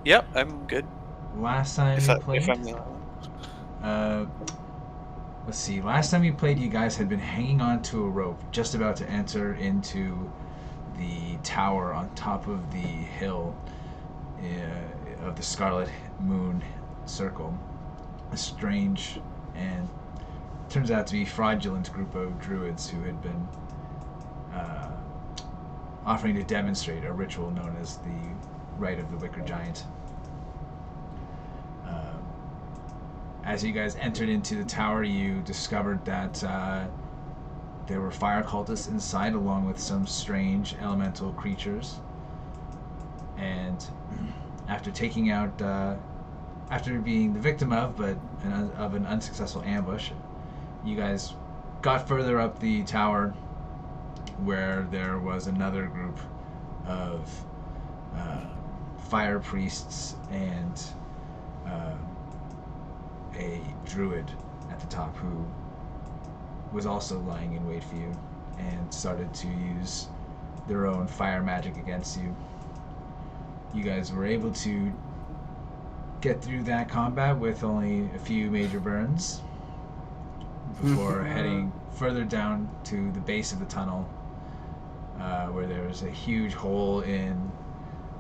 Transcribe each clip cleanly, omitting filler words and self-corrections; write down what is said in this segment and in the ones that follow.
Yep, I'm good. Last time you played? If I'm the only one. Let's see. Last time you played, you guys had been hanging on to a rope, just about to enter into the tower on top of the hill of the Scarlet Moon Circle. A strange and turns out to be fraudulent group of druids who had been offering to demonstrate a ritual known as the Rite of the Wicker Giant. As you guys entered into the tower, you discovered that there were fire cultists inside, along with some strange elemental creatures. And after taking out, after being the victim of, of an unsuccessful ambush, you guys got further up the tower, where there was another group of fire priests and a druid at the top who was also lying in wait for you and started to use their own fire magic against you. You guys were able to get through that combat with only a few major burns before heading further down to the base of the tunnel, where there was a huge hole in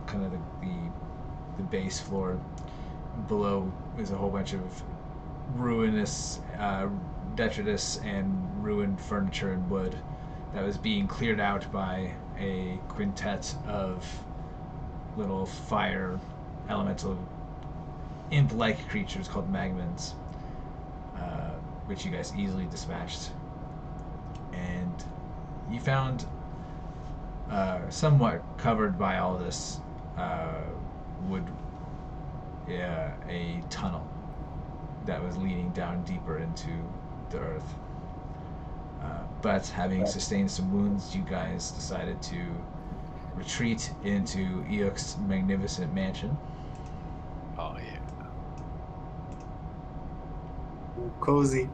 kind of the base floor. Below is a whole bunch of ruinous, detritus and ruined furniture and wood that was being cleared out by a quintet of little fire elemental imp-like creatures called magmans, which you guys easily dispatched. And you found, somewhat covered by all this a tunnel that was leading down deeper into the earth. But having sustained some wounds, you guys decided to retreat into Eikoooc's magnificent mansion. Oh, yeah. Ooh, cozy.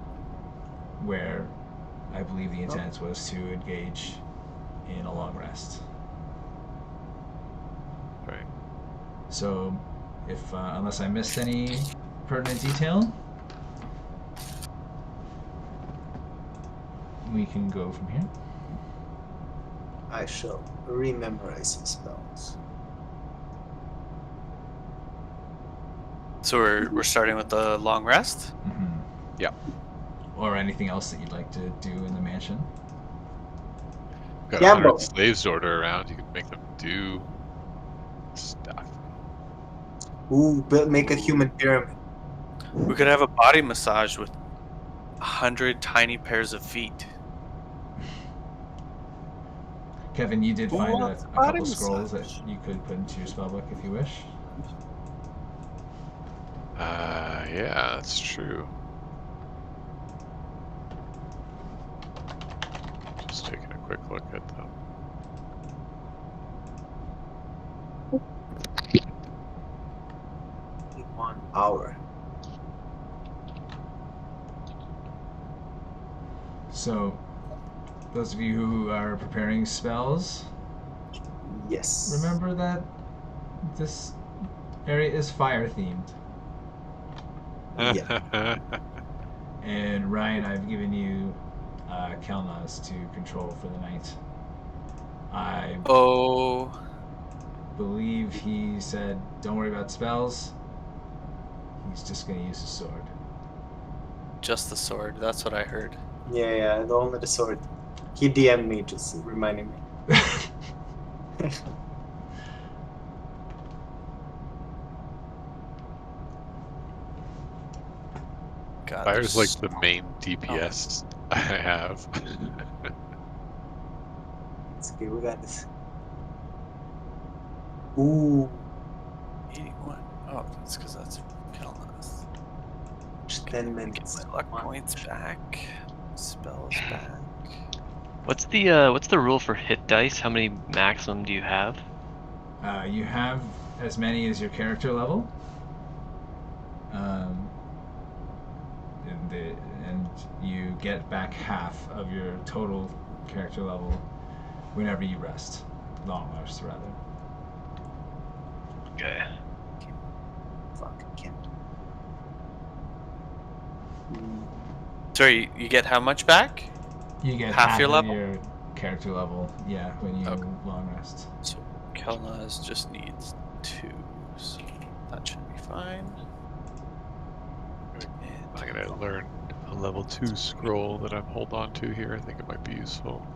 Where I believe the intent was to engage in a long rest. Right. So, if unless I missed any pertinent detail, we can go from here. I shall rememorize some spells. So we're starting with the long rest? Mm-hmm. Yeah. Or anything else that you'd like to do in the mansion? Got Gamble. 100 slaves order around. You can make them do stuff. Ooh, make a human pyramid. We could have a body massage with 100 tiny pairs of feet. Kevin, you did Who find a wants couple body scrolls massage? that you could put into your spellbook if you wish. Yeah, that's true. Just taking a quick look at them. In 1 hour. So, those of you who are preparing spells, Yes. remember that this area is fire themed. Yeah. And Ryan, I've given you Kelnozz to control for the night. I believe he said, don't worry about spells. He's just going to use his sword. Just the sword. That's what I heard. Yeah, only the sword. He DM'd me, just reminding me. God, Fire's like there's the main DPS I have. It's okay, we got this. Ooh, 81. Oh, that's because that's Kelnozz. just Okay, 10 get minutes. my luck points back. Spells back. What's the rule for hit dice? How many maximum do you have? You have as many as your character level. And you get back half of your total character level whenever you rest. Long rest, rather. Okay. fuck, I can't. Sorry, you get how much back? You get Half half your of level? your character level, yeah, when you Okay. long rest. So Kelnozz just needs 2, so that should be fine. I'm gonna learn a level 2 scroll that I'm hold on to here. I think it might be useful.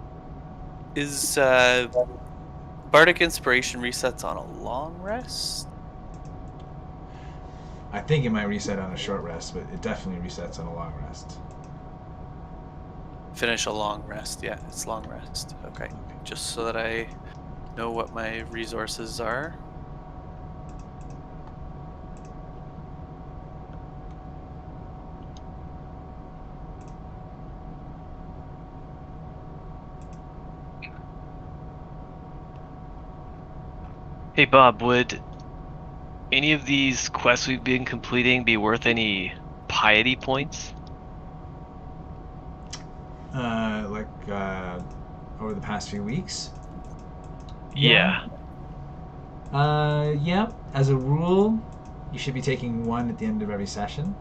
Is Bardic Inspiration resets on a long rest? I think it might reset on a short rest, but it definitely resets on a long rest. Finish a long rest. Yeah, it's long rest. Okay. Just so that I know what my resources are. Hey Bob, would any of these quests we've been completing be worth any piety points? Over the past few weeks? Yeah. Yeah. As a rule, you should be taking 1 at the end of every session,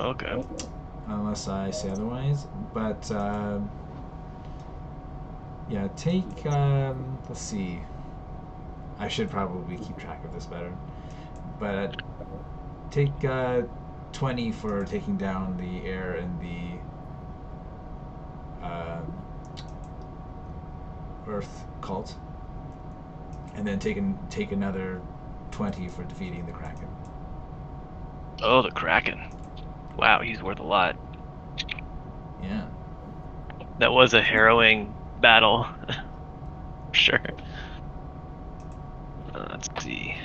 Okay. unless I say otherwise. But yeah, take. Let's see. I should probably keep track of this better, but take 20 for taking down the air and the earth cult, and then take another 20 for defeating the Kraken. Oh, the Kraken. Wow, he's worth a lot. Yeah. That was a harrowing battle. Sure. Let's see.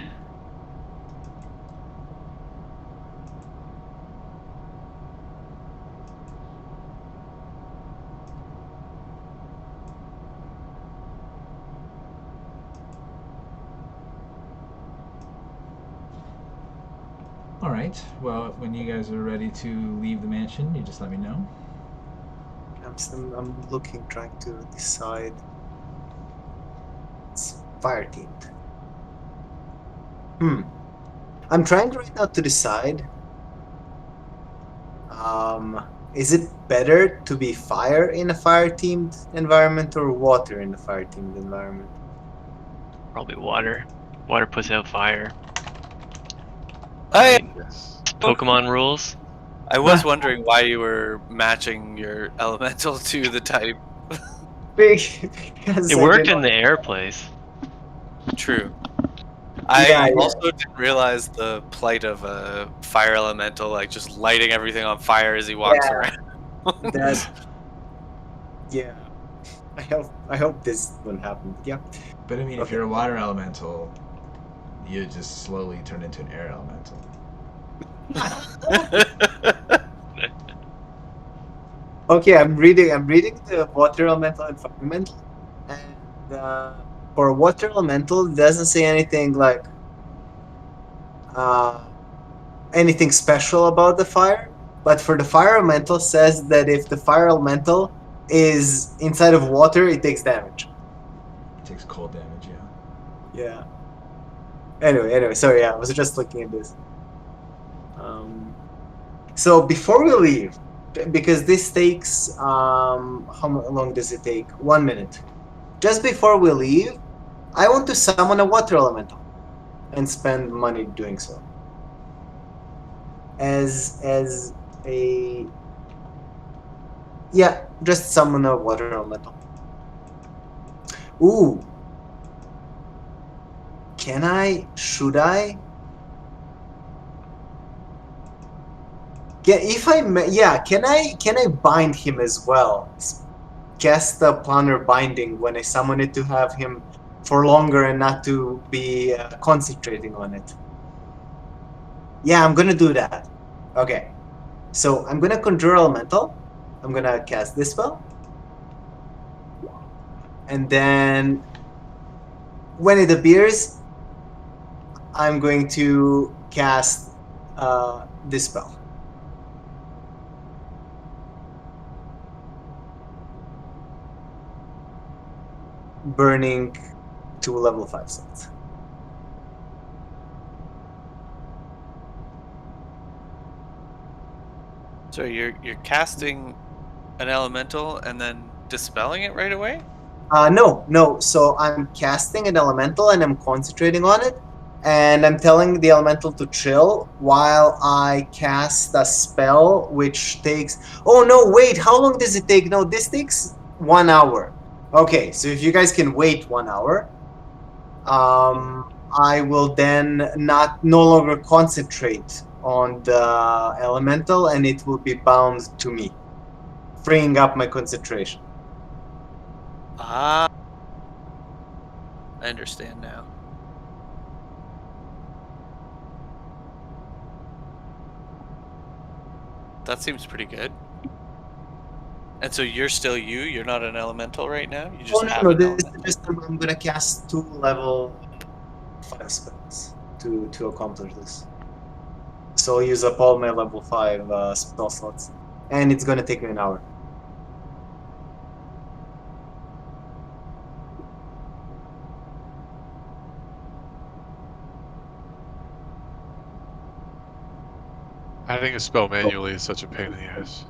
All right. Well, when you guys are ready to leave the mansion, you just let me know. I'm looking, trying to decide. It's fire teamed. I'm trying right now to decide. Is it better to be fire in a fire teamed environment or water in a fire teamed environment? Probably water. Water puts out fire. I mean, Yes. Pokemon rules. I was wondering why you were matching your elemental to the type. Because It I worked didn't. in the air place. True. Yeah, I yeah. also didn't realize the plight of a fire elemental, like just lighting everything on fire as he walks Yeah, around. that. Yeah. I hope this won't happen. But yeah. But I mean, if Okay. you're a water elemental, you just slowly turn into an air elemental. Okay, I'm reading. I'm reading the water elemental environment, and for water elemental, it doesn't say anything like uh, anything special about the fire. But for the fire elemental, says that if the fire elemental is inside of water, it takes damage. It takes cold damage, yeah. Yeah. Anyway. Sorry. Yeah, I was just looking at this. So before we leave, because this takes how long does it take? 1 minute. Just before we leave, I want to summon a water elemental and spend money doing so. As a yeah, just summon a water elemental. Ooh. Can I? Should I? Yeah, if I yeah, can I bind him as well? Cast the planner binding when I summon it to have him for longer and not to be concentrating on it. Yeah, I'm gonna do that. Okay, so I'm gonna conjure elemental. I'm gonna cast this spell, and then when it appears, I'm going to cast this spell. Burning 2 level 5 slots. So you're casting an elemental and then dispelling it right away? No. So I'm casting an elemental and I'm concentrating on it, and I'm telling the elemental to chill while I cast a spell which takes. Oh no! Wait, how long does it take? No, this takes 1 hour. Okay, so if you guys can wait 1 hour, I will then no longer concentrate on the elemental, and it will be bound to me, freeing up my concentration. Ah, I understand now. That seems pretty good. And so you're still you? You're not an elemental right now? You just have No, an this elemental? is just I'm gonna cast 2 level 5 spells to accomplish this. So I'll use up all my level 5 spell slots, and it's gonna take me an hour. Adding a spell manually is such a pain in the ass.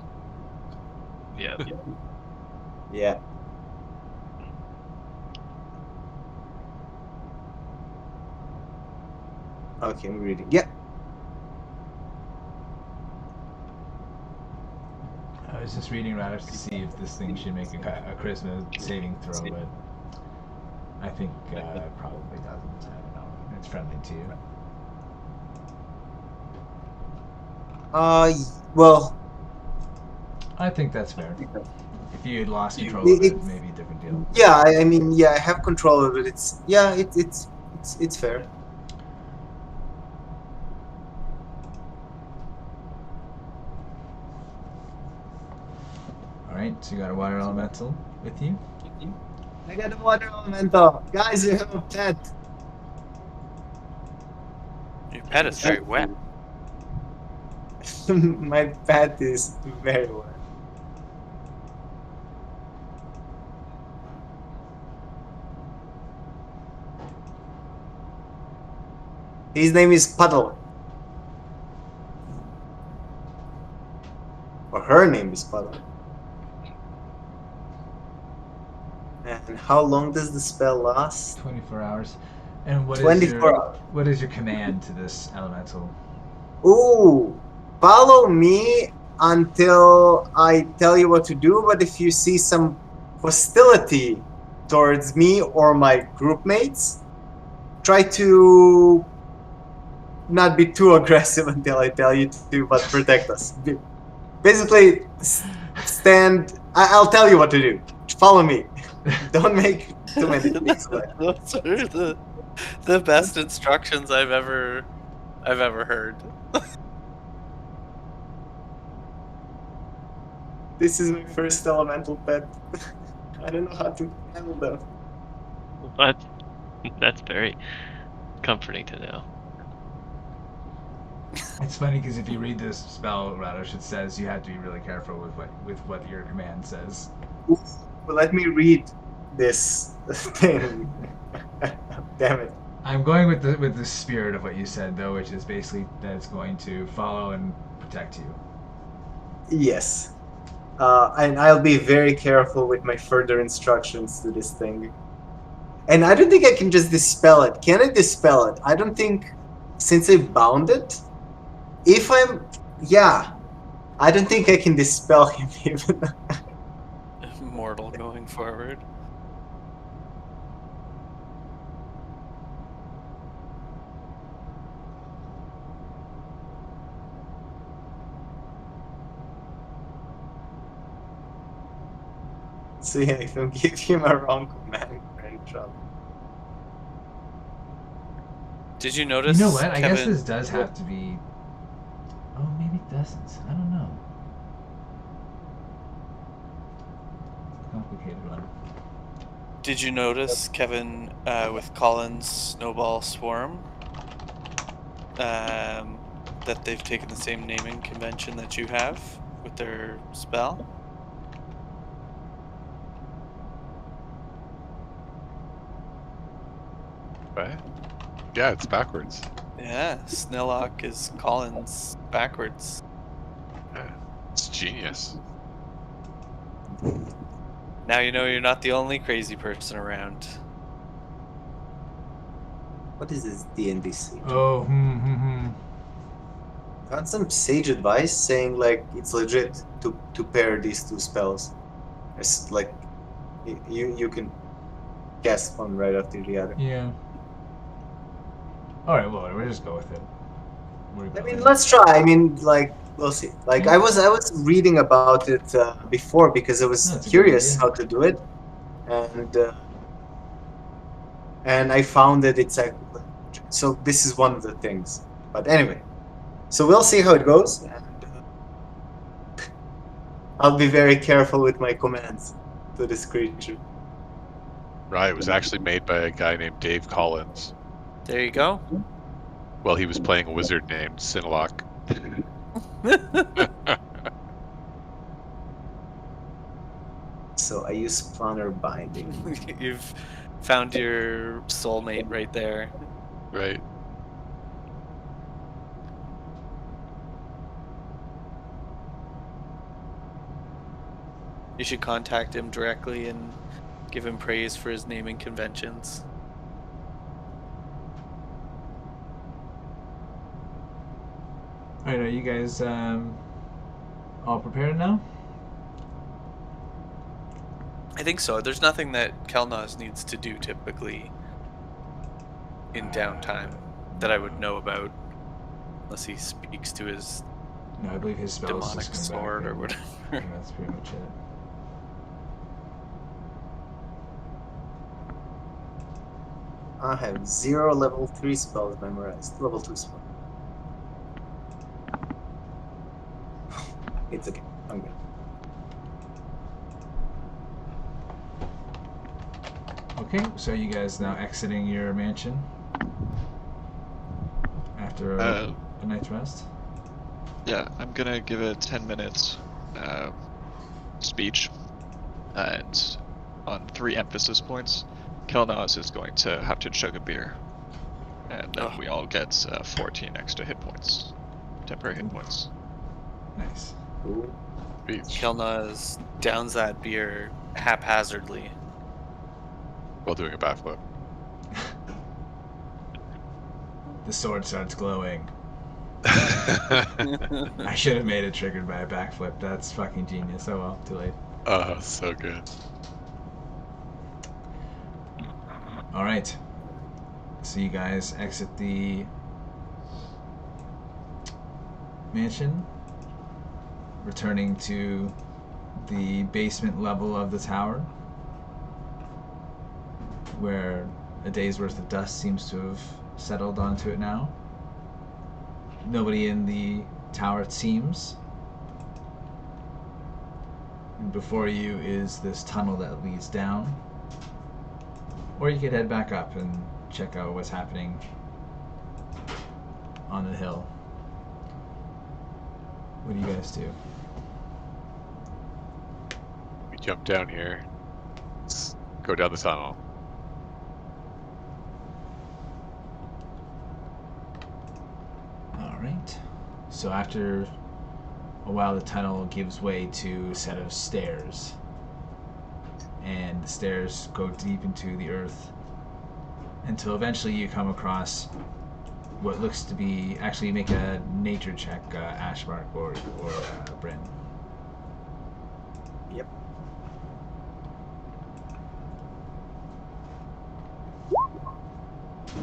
Yeah. Yeah. Okay, I'm reading. Yeah. I was just reading Radish to see if this thing should make a charisma saving throw, but I think it probably doesn't. I don't know. It's friendly to you. Well, I think that's fair. If you had lost control of it, maybe a different deal. yeah. I mean, yeah, I have control of it. It's fair. Alright, so you got a water elemental with you. I got a water elemental. Guys, you have a pet. Your pet is very wet. My pet is very wet. His name is Puddle. Or her name is Puddle. And how long does the spell last? 24 hours. And what is 24 hours. what is your command to this elemental? Ooh, follow me until I tell you what to do, but if you see some hostility towards me or my group mates, try to not be too aggressive until I tell you to, but protect us. Basically, stand. I'll tell you what to do. Follow me. Don't make too many things. Those are the best instructions I've ever heard. This is my first elemental pet. I don't know how to handle them. That's very comforting to know. It's funny because if you read this spell, Radish, it says you have to be really careful with what your command says. Well, let me read this thing. Damn it. I'm going with the spirit of what you said, though, which is basically that it's going to follow and protect you. Yes. And I'll be very careful with my further instructions to this thing. And I don't think I can just dispel it. Can I dispel it? I don't think, since I bound it, if I'm, yeah, I don't think I can dispel him even. Immortal going forward. So yeah, if I give him a wrong command, we're in trouble. Did you notice? You know what? I guess Kevin, this does have to be. Oh, maybe it doesn't. I don't know. Complicated one. Did you notice, Kevin, with Colin's Snowball Swarm, that they've taken the same naming convention that you have with their spell? Right? Yeah, it's backwards. Yeah, Snillock is Colin's backwards. Yeah. Genius. Now you know you're not the only crazy person around. What is this D&D sage? Oh, Got some sage advice saying like it's legit to pair these two spells. It's like you can cast one right after the other. Yeah. Alright, well, we'll just go with it. Worry I about mean, it. let's try. I mean, like we'll see. Like I was reading about it before because I was That's a good curious idea. how to do it, and I found that it's like so. This is one of the things. But anyway, so we'll see how it goes. And, I'll be very careful with my commands to this creature. Right, it was actually made by a guy named Dave Collins. There you go. Well, he was playing a wizard named Sinalock. So I use Planner Binding. You've found your soulmate right there. Right. You should contact him directly and give him praise for his naming conventions. Alright, are you guys all prepared now? I think so. There's nothing that Kelnozz needs to do typically in downtime that I would know about, unless he speaks to his No, I believe his spells demonic just come sword back or and- whatever. Yeah, that's pretty much it. I have 0 level 3 spells memorized. Level 2 spell. It's okay. I'm good. Okay, so are you guys now exiting your mansion after a night's rest? Yeah, I'm gonna give a 10 minutes speech, and on 3 emphasis points, Kelnozz is going to have to chug a beer, and then we all get 14 extra hit points, temporary hit points. Nice. Ooh. Kelnozz downs that beer haphazardly. While doing a backflip. The sword starts glowing. I should have made it triggered by a backflip. That's fucking genius. Oh well, too late. Oh, so good. Alright. So you guys exit the mansion, returning to the basement level of the tower, where a day's worth of dust seems to have settled onto it now. Nobody in the tower, it seems. And before you is this tunnel that leads down. Or you could head back up and check out what's happening on the hill. What do you guys do? We jump down here. Let's go down the tunnel. Alright. So after a while, the tunnel gives way to a set of stairs. And the stairs go deep into the earth until eventually you come across what looks to be... Actually, make a nature check, Ashbark or Bryn. Yep.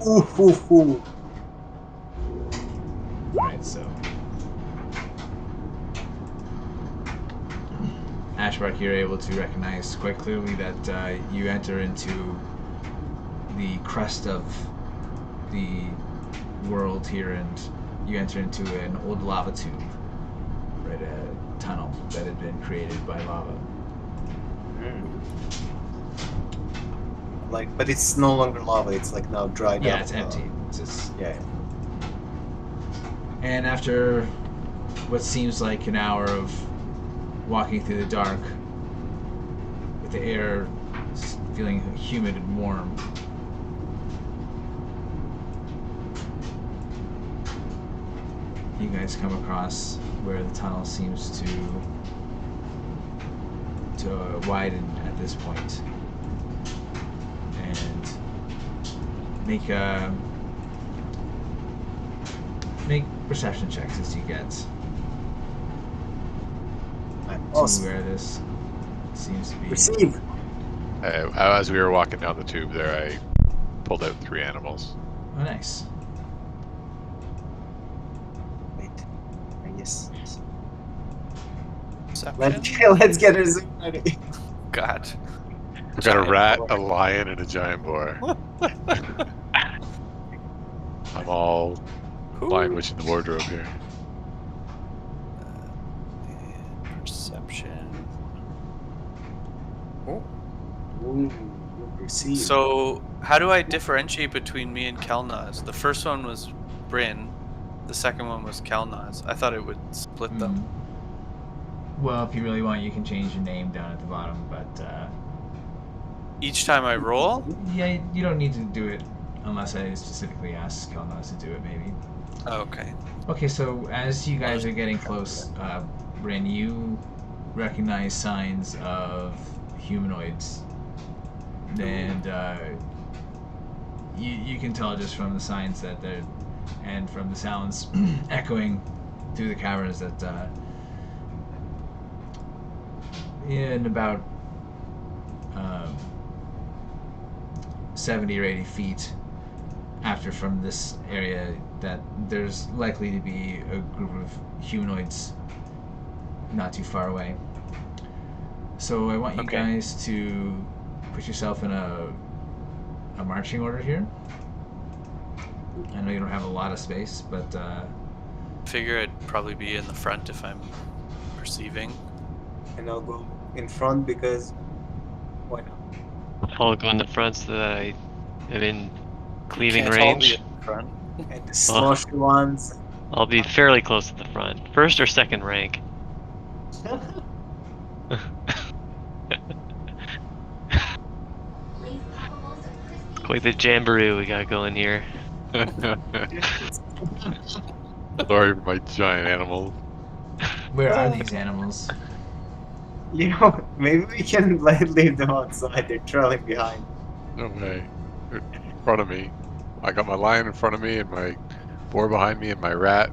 Ooh, ooh, ooh. Alright, so... Ashbark, you're able to recognize quite clearly that you enter into the crust of the world here, and you enter into an old lava tube, right? A tunnel that had been created by lava. Like, but it's no longer lava. It's like now dried up. Yeah, it's empty. It's just... Yeah. And after what seems like an hour of walking through the dark, with the air feeling humid and warm, you guys come across where the tunnel seems to widen at this point, and make perception checks as you get Awesome. to where this seems to be. Receive. As we were walking down the tube there, I pulled out 3 animals. Oh, nice. Wait. Yes. Perception? Let's get a zoom ready. God. We got a Giant rat, boar. a lion, and a giant boar. I'm all lion witch in the wardrobe here. Perception. Oh. Ooh, receive. So, how do I differentiate between me and Kelnozz? The first one was Bryn. The second one was Kelnozz. I thought it would split them. Well, if you really want, you can change your name down at the bottom, but Each time I roll? yeah, you don't need to do it unless I specifically ask Kelnozz to do it, maybe. Okay. Okay, so as you guys are getting close, Bryn, you recognize signs of humanoids, and you can tell just from the signs that they're, and from the sounds echoing through the caverns that in about 70 or 80 feet after from this area, that there's likely to be a group of humanoids not too far away. So I want you Okay. guys to put yourself in a marching order here. I know you don't have a lot of space, but Figure I'd probably be in the front if I'm perceiving. And I'll go in front because why not? I'll go in the front so that I am in cleaving Can't all be range. in the front. And the sloshy ones. I'll be fairly close to the front. First or second rank. Quite the jamboree we got going here. Sorry for my giant animal. where are these animals? You know, maybe we can leave them outside. They're trailing behind. No way. In front of me. I got my lion in front of me and my boar behind me and my rat.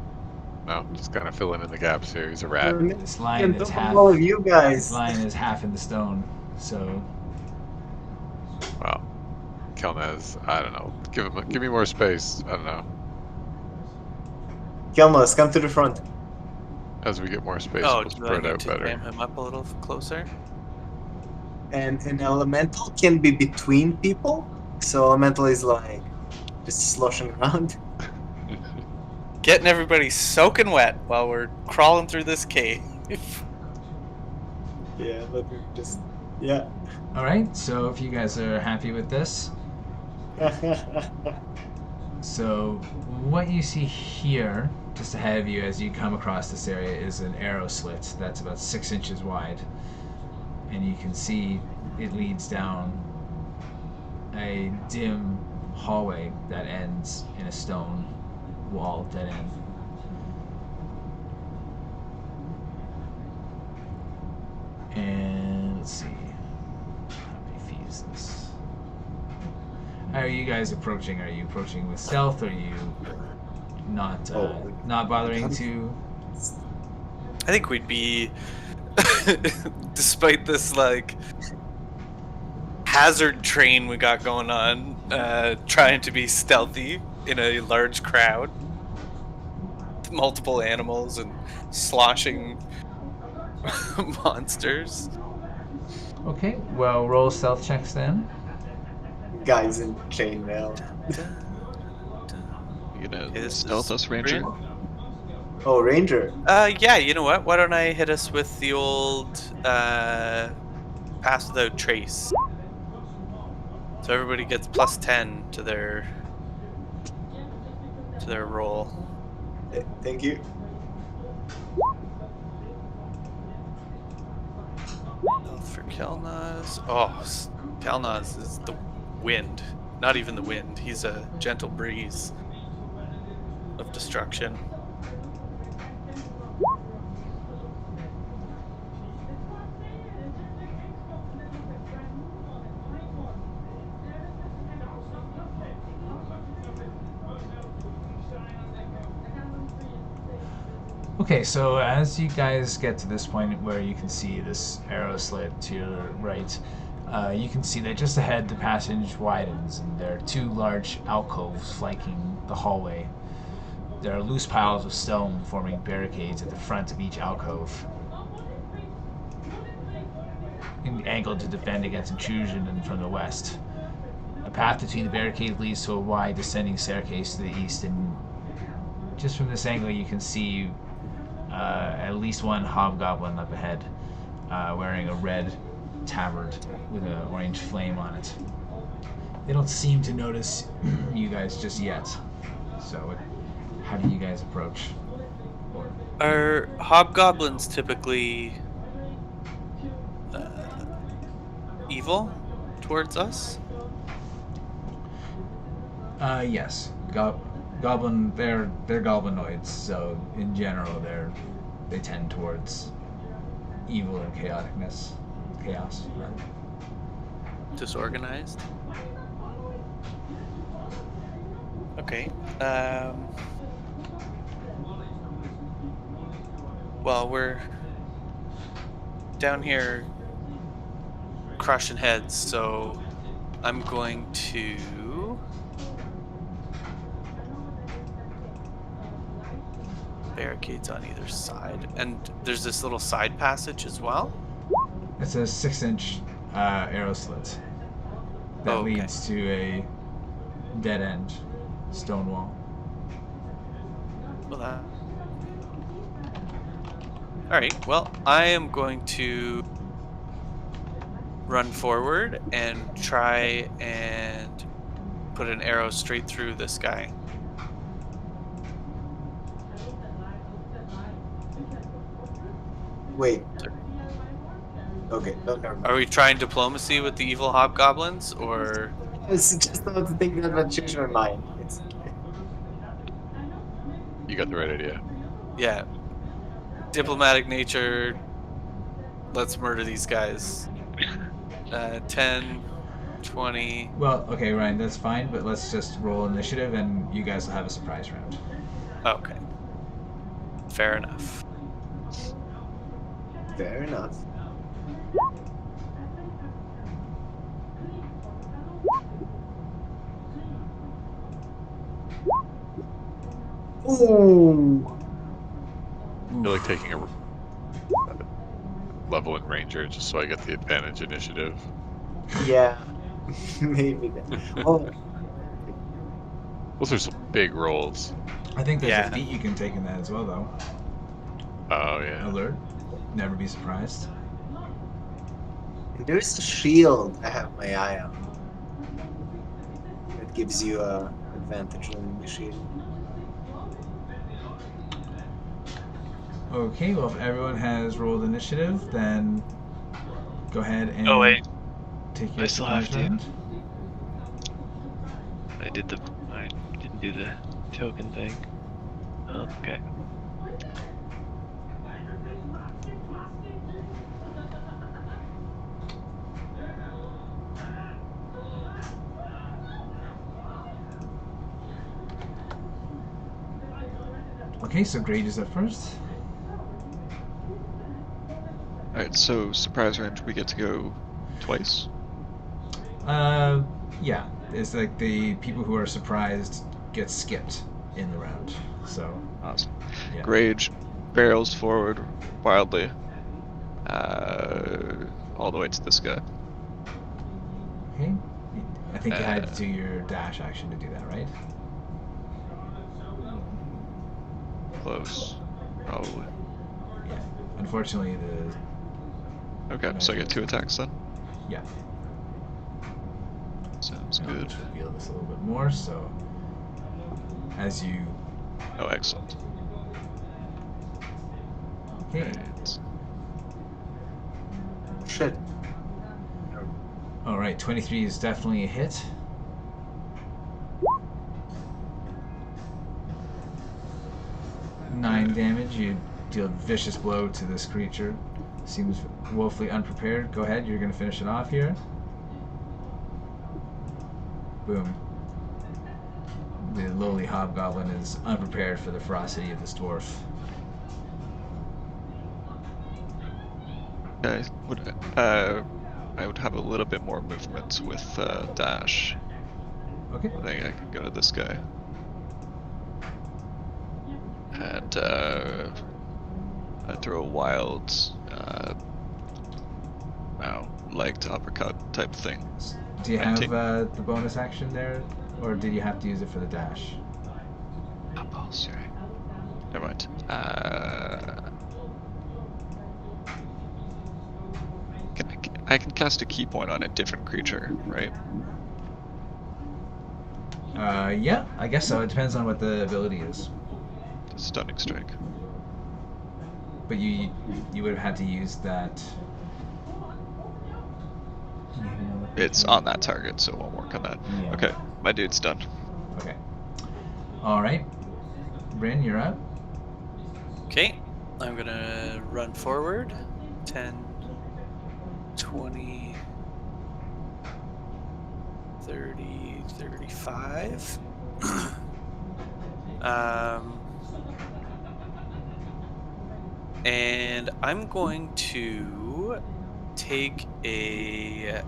No, I'm just kind of filling in the gaps here. He's a rat. This lion is half. All of you This guys. lion is half in the stone, so Wow. Kelnozz, I don't know. Give me more space. I don't know. Kelnozz, come to the front. As we get more space, Oh, we'll do I spread need out to better. jam him up a little closer? And an elemental can be between people. So elemental is like just sloshing around. Getting everybody soaking wet while we're crawling through this cave. Yeah, let me just. Yeah. all right. So if you guys are happy with this, so what you see here, just ahead of you as you come across this area, is an arrow slit that's about 6 inches wide, and you can see it leads down a dim hallway that ends in a stone wall dead end. And let's see, how many feet is this? How are you guys approaching? Are you approaching with stealth? Or are you not not bothering to? I think we'd be, despite this like hazard train we got going on, trying to be stealthy in a large crowd, multiple animals and sloshing monsters. Okay, well, roll stealth checks then. Guys in chainmail. You gonna This stealth is us, Ranger? Bryn. Oh, Ranger. Yeah, you know what? Why don't I hit us with the old pass without trace? So everybody gets plus 10 to their roll. Thank you. Health for Kelnozz. Oh, Kelnozz is the wind. Not even the wind. He's a gentle breeze of destruction. Okay, so as you guys get to this point where you can see this arrow slit to your right, you can see that just ahead the passage widens and there are two large alcoves flanking the hallway. There are loose piles of stone forming barricades at the front of each alcove, angled to defend against intrusion from the west. A path between the barricades leads to a wide descending staircase to the east, and just from this angle you can see at least one hobgoblin up ahead, wearing a red tabard with an orange flame on it. They don't seem to notice you guys just yet. So, how do you guys approach? Are hobgoblins typically evil towards us? Yes. Goblin. They're goblinoids, so in general they tend towards evil and chaoticness, chaos. Rather. Disorganized? Okay. Well, we're down here crushing heads, so I'm going to barricades on either side, and there's this little side passage as well. It's a 6-inch arrow slit that leads to a dead end stone wall. Well, all right. Well, I am going to run forward and try and put an arrow straight through this guy. Wait. Okay, no, never mind. Are we trying diplomacy with the evil hobgoblins, or? It's just not to think that would change my mind. It's You got the right idea. Yeah. Diplomatic nature. Let's murder these guys. 10, 20. Well, okay, Ryan, that's fine, but let's just roll initiative and you guys will have a surprise round. Okay. Fair enough. fair enough. Ooh. I feel like taking a level in Ranger just so I get the advantage initiative. Yeah. Maybe then. Oh. Those are some big rolls. I think there's Yeah. a feat you can take in that as well, though. Oh, yeah. Alert. Never be surprised. There's a shield I have my eye on. That gives you a advantage on initiative. Okay, well, if everyone has rolled initiative, then go ahead and Oh wait, take your I still have surprise to. round. I didn't do the token thing. Oh, okay. Okay, so Grage is up first. Alright, so surprise round, we get to go twice. Yeah. It's like the people who are surprised get skipped in the round. So, Awesome. yeah. Grage barrels forward wildly, all the way to this guy. Okay. I think you had to do your dash action to do that, right? Close, probably. Yeah. Unfortunately, the Okay, so I get 2 attacks then. yeah. Sounds I'll good. just reveal this a little bit more. So, as you Oh, excellent. okay. Right. Shit. All right, 23 is definitely a hit. Nine damage. You deal a vicious blow to this creature. Seems woefully unprepared. Go ahead. You're going to finish it off here. Boom. The lowly hobgoblin is unprepared for the ferocity of this dwarf. I would have a little bit more movement with dash. Okay. I think I can go to this guy. And I throw a wild leg to uppercut type thing. Do you have 19. the bonus action there, or did you have to use it for the dash? Oh, sorry. Never mind. I can cast a key point on a different creature, right? Yeah, I guess so. It depends on what the ability is. The stunning strike. But you would have had to use that. It's on that target, so it won't work on that. Yeah. Okay, my dude's done. Okay. All right. Bryn, you're up. Okay, I'm gonna run forward. 10, 20, 30, 35. And I'm going to take a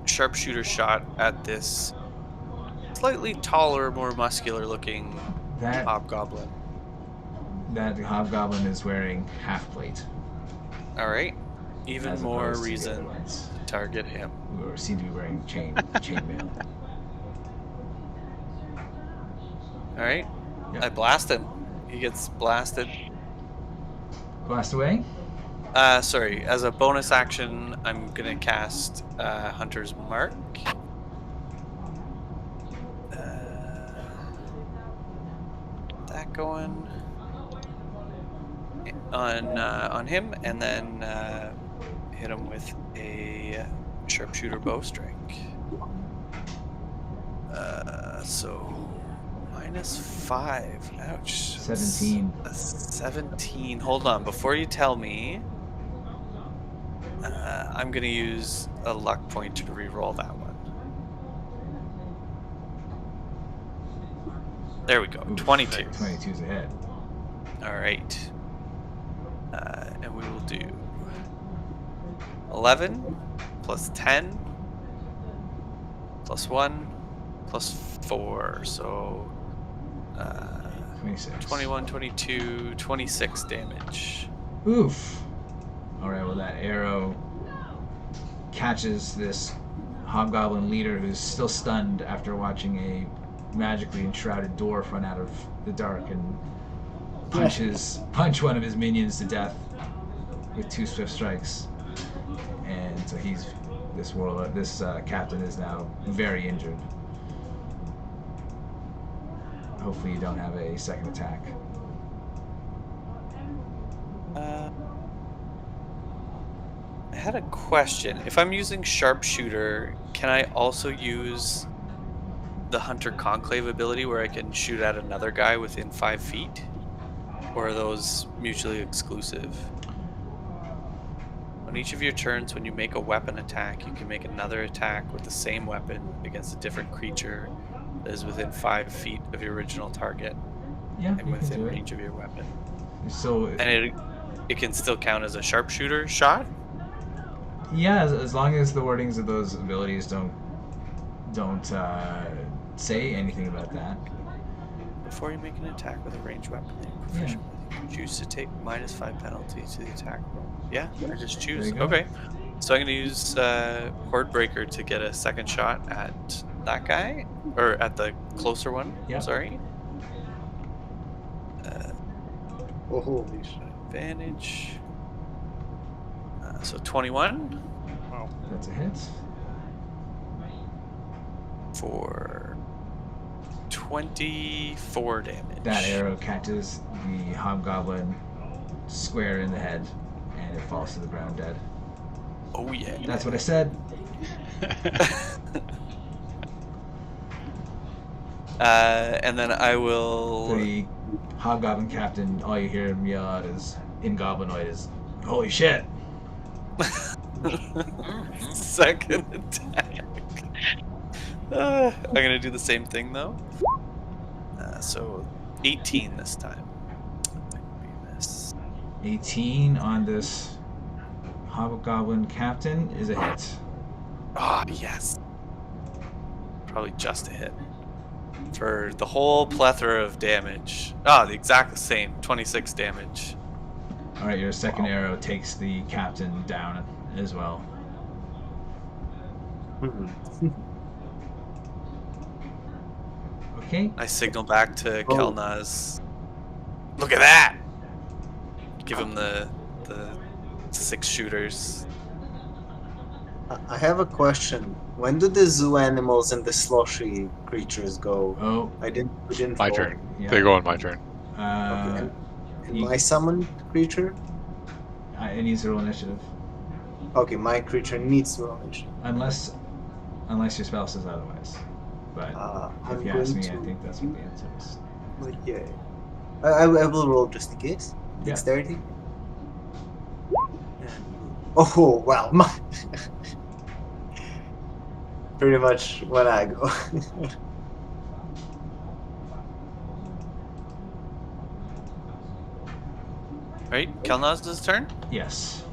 sharpshooter shot at this slightly taller, more muscular looking That hobgoblin. hobgoblin is wearing half plate. Alright. Even as more opposed to the reason other ones to target him. who seem to be wearing chainmail. Alright. Yep. I blast him. He gets blasted. Blast away. Sorry. As a bonus action, I'm gonna cast Hunter's Mark. That going on him, and then hit him with a sharpshooter bow strike. So -5. Ouch. 17. 17. Hold on. Before you tell me, I'm going to use a luck point to re-roll that one. There we go. Ooh, 22. 22's ahead. All right. And we will do 11 plus 10 plus 1 plus 4. So 26. 21, 22, 26 damage. Oof. Alright, well that arrow catches this hobgoblin leader who's still stunned after watching a magically enshrouded dwarf run out of the dark and punch one of his minions to death with 2 swift strikes. And so this captain is now very injured. Hopefully you don't have a second attack. I had a question. If I'm using sharpshooter, can I also use the Hunter Conclave ability where I can shoot at another guy within 5 feet? Or are those mutually exclusive? On each of your turns, when you make a weapon attack, you can make another attack with the same weapon against a different creature that is within 5 feet of your original target Yeah, and you can within do range of your weapon. So And it can still count as a sharpshooter shot? yeah, as long as the wordings of those abilities don't say anything about that. Before you make an attack with a ranged weapon that you're proficient with, you choose to take -5 penalty to the attack roll. Yeah, I just choose. There you go. Okay. So I'm going to use Horde Breaker to get a second shot at that guy. Or at the closer one. Yeah. Sorry. Oh, holy shit. Advantage. So 21 That's a hit. for 24 damage. That arrow catches the hobgoblin square in the head, and it falls to the ground dead. Oh yeah. That's what I said. And then I will. The hobgoblin captain, all you hear him yell out is, in Goblinoid, is, "Holy shit!" Second attack. I'm gonna do the same thing though. So 18 this time. That would be a miss. 18 on this Hobgoblin Captain is a hit. Ah, yes. Probably just a hit. For the whole plethora of damage. Ah, the exact same. 26 damage. Alright, your second arrow takes the captain down as well. Okay. I signal back to Oh. Kelnozz. Look at that! Give him the 6 shooters. I have a question. When do the zoo animals and the sloshy creatures go? Oh, We didn't My roll. turn. Yeah. They go on my turn. Okay. And you- my summoned creature? it needs to roll initiative. Okay, my creature needs to roll initiative. Unless your spell says otherwise. But I'm if you ask going me, I to- think that's what the answer is. Yeah. I will roll just in case. Yeah. Dexterity. Oh, wow. Pretty much when I go. Right? Kelnozz's turn? Yes.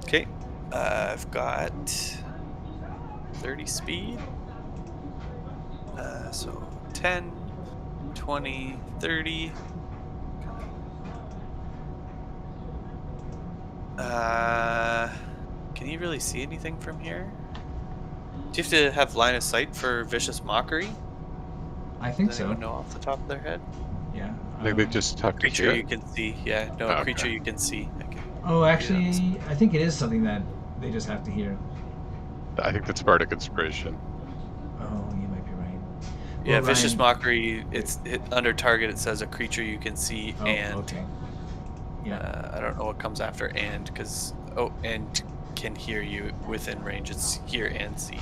Okay. I've got 30 speed. So 10, 20, 30. Can you really see anything from here? Do you have to have line of sight for Vicious Mockery? I think Does so. anyone know off the top of their head? Yeah. I think they just have to see Creature you it. can see. Yeah, no, Oh, creature okay. you can see. Oh, actually, I think it is something that they just have to hear. I think that's Bardic Inspiration. Oh, you might be right. Yeah, Well, Vicious Ryan- Mockery, it's under target, it says a creature you can see, Oh, and okay. Yeah. I don't know what comes after and, because, and can hear you within range. It's hear and see.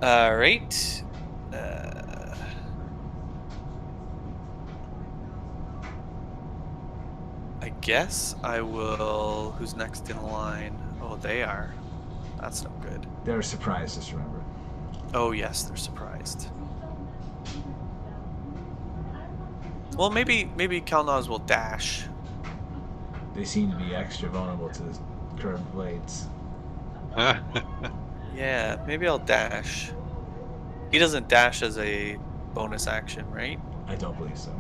Alright. I guess I will... Who's next in line? Oh, they are. That's no good. They're surprised, just remember. Oh, yes, they're surprised. Well, maybe Kelnozz will dash. They seem to be extra vulnerable to curved blades. Yeah, maybe I'll dash. He doesn't dash as a bonus action, right? I don't believe so.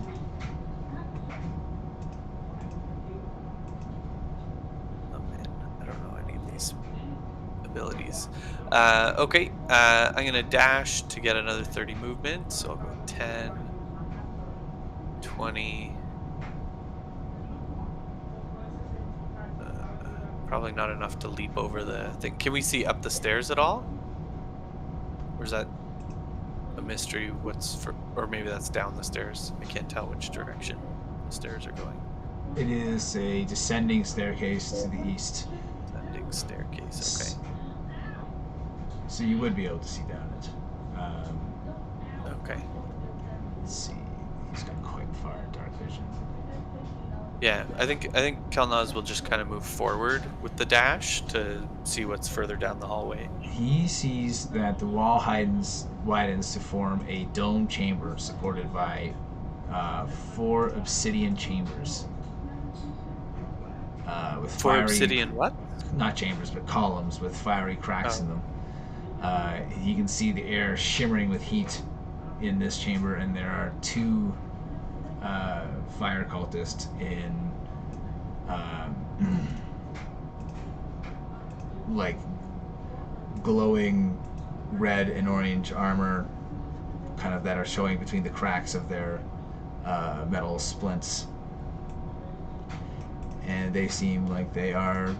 Oh man, I don't know any of these abilities. Okay, I'm gonna dash to get another 30 movement, so I'll go 10, 20. Probably not enough to leap over the thing. Can we see up the stairs at all? Or is that a mystery? What's for, or maybe that's down the stairs. I can't tell which direction the stairs are going. It is a descending staircase to the east. Ascending staircase. Okay. So you would be able to see down it. Okay. Let's see. He's got quite far dark vision. Yeah, I think Kelnozz will just kind of move forward with the dash to see what's further down the hallway. He sees that the wall widens to form a dome chamber supported by 4 obsidian chambers. With For fiery, obsidian what? not chambers, but columns with fiery cracks in them. You can see the air shimmering with heat in this chamber, and there are 2 fire cultists in like glowing red and orange armor, kind of that are showing between the cracks of their metal splints, and they seem like they are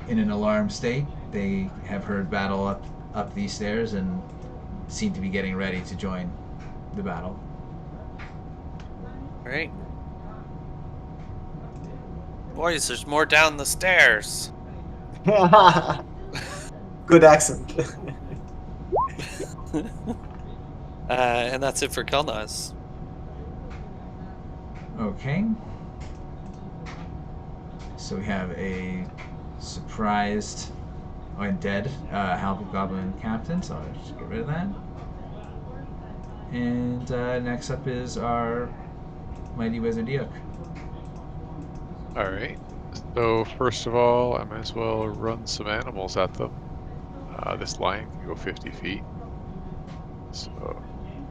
in an alarmed state. They have heard battle up these stairs and seem to be getting ready to join the battle. Right. Boys, there's more down the stairs. Good accent. And that's it for Kelnozz. Okay. So we have a surprised and dead Halgoblin captain, so I'll just get rid of that. And next up is our mighty wizard Eikooc. Alright. So first of all, I might as well run some animals at them. This lion can go 50 feet. So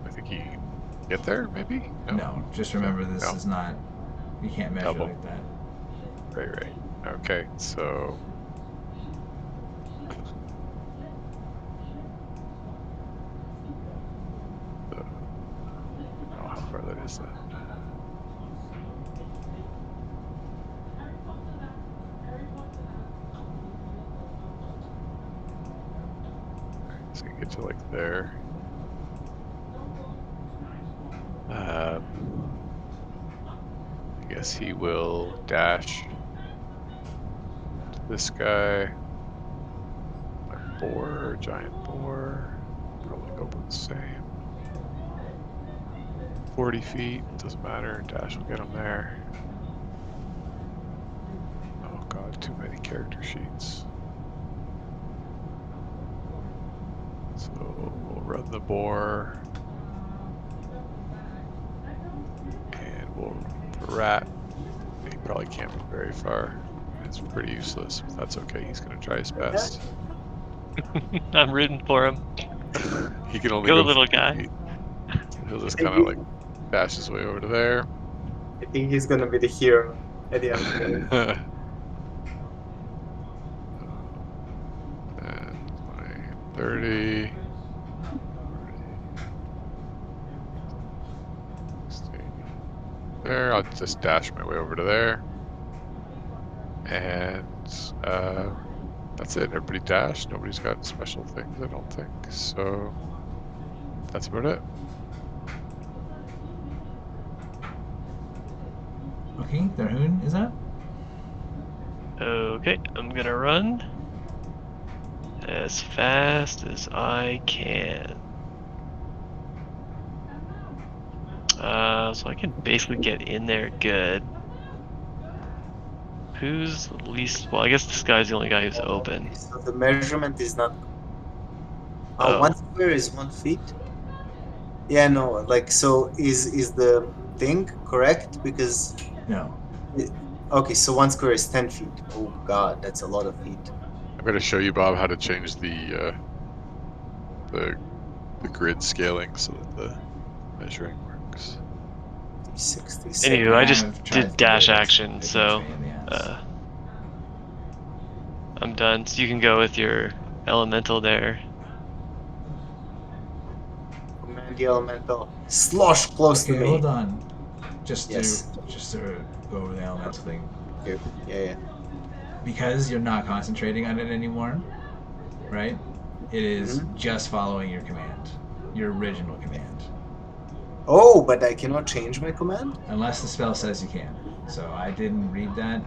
I think he can get there, maybe? No, just remember this No. is not. You can't measure Double. like that. Right. Okay, so oh, how far that is then? So you get to like there. I guess he will dash to this guy. Like boar, giant boar. Probably go about the same. 40 feet, doesn't matter. Dash will get him there. Oh god, too many character sheets. So we'll run the boar. And we'll rat. He probably can't move very far. It's pretty useless, but that's okay. He's gonna try his best. I'm rooting for him. He can only Go, go little 50 guy. feet. So he'll just kind of like dash his way over to there. I think he's gonna be the hero at the end of the day. And 20, 30. 60. There, I'll just dash my way over to there. And that's it. Everybody dashed. Nobody's got special things, I don't think. So that's about it. Okay, Tharhun is up. Okay, I'm gonna run as fast as I can. So I can basically get in there good. Who's the least? Well, I guess this guy's the only guy who's open. So the measurement is not. Oh. 1 square is 1 feet. Yeah, no, like so is the thing correct? Because No. okay, so 1 square is 10 feet. Oh god, that's a lot of feet. I'm going to show you, Bob, how to change the grid scaling so that the measuring works. 66. Anywho, I just have tried to did dash do it. action, It so beats me in the ass. I'm done. So you can go with your elemental there. Command the elemental. Slosh close Okay, to me. hold on. Just Yes. to go over the elemental thing. Okay. Yeah. Because you're not concentrating on it anymore, right? It is Mhm. just following your command, your original command, Oh, but I cannot change my command? unless the spell says you can. So I didn't read that.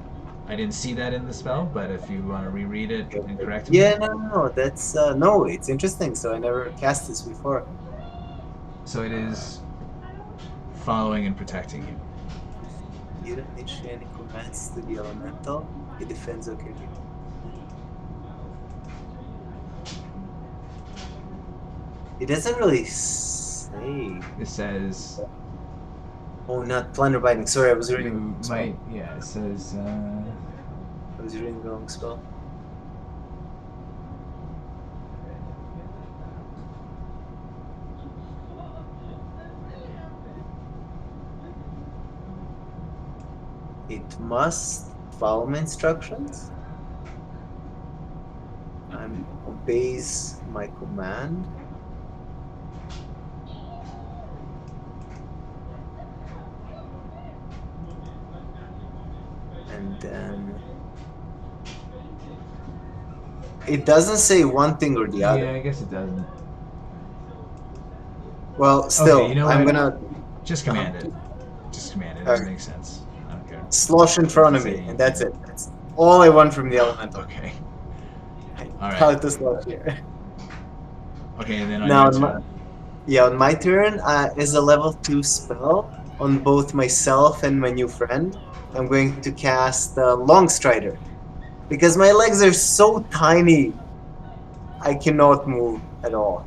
I didn't see that in the spell, but if you want to reread it and correct me. Yeah, no, that's no, it's interesting. So I never cast this before. So it is following and protecting you. You don't initiate any commands to the elemental. It defends okay. It doesn't really say. It says Oh, not plunder binding. Sorry, I was you reading. might. Yeah, it says. I was reading the wrong spell. It must follow my instructions and obeys my command. And then it doesn't say one thing or the other. Yeah, I guess it doesn't. Well, still, Okay, you know I'm what? gonna Just command it. Just command it. It Okay. makes sense. I don't care. slosh in front of me, and that's it. That's all I want from the elemental. Okay. Tell Alright. it to slosh here. Okay, and then on Now, your on my, turn. yeah, on my turn, as a level 2 spell on both myself and my new friend, I'm going to cast Longstrider. Because my legs are so tiny, I cannot move at all.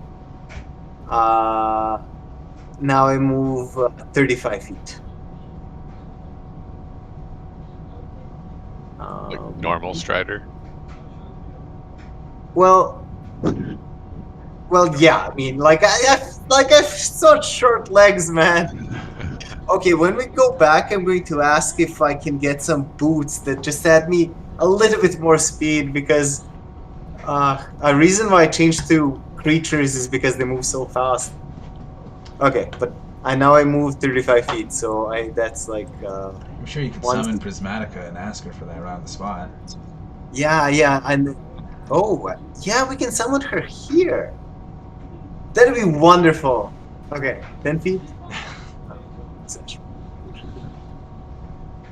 Now I move 35 feet. normal strider. Well, yeah. I mean, like I've such short legs, man. Okay, when we go back, I'm going to ask if I can get some boots that just add me a little bit more speed because a reason why I changed to creatures is because they move so fast. Okay, but I move 35 feet, so that's like I'm sure you could one. summon Prismatica and ask her for that right on the spot. Yeah, and oh yeah, we can summon her here. That'd be wonderful. Okay, 10 feet.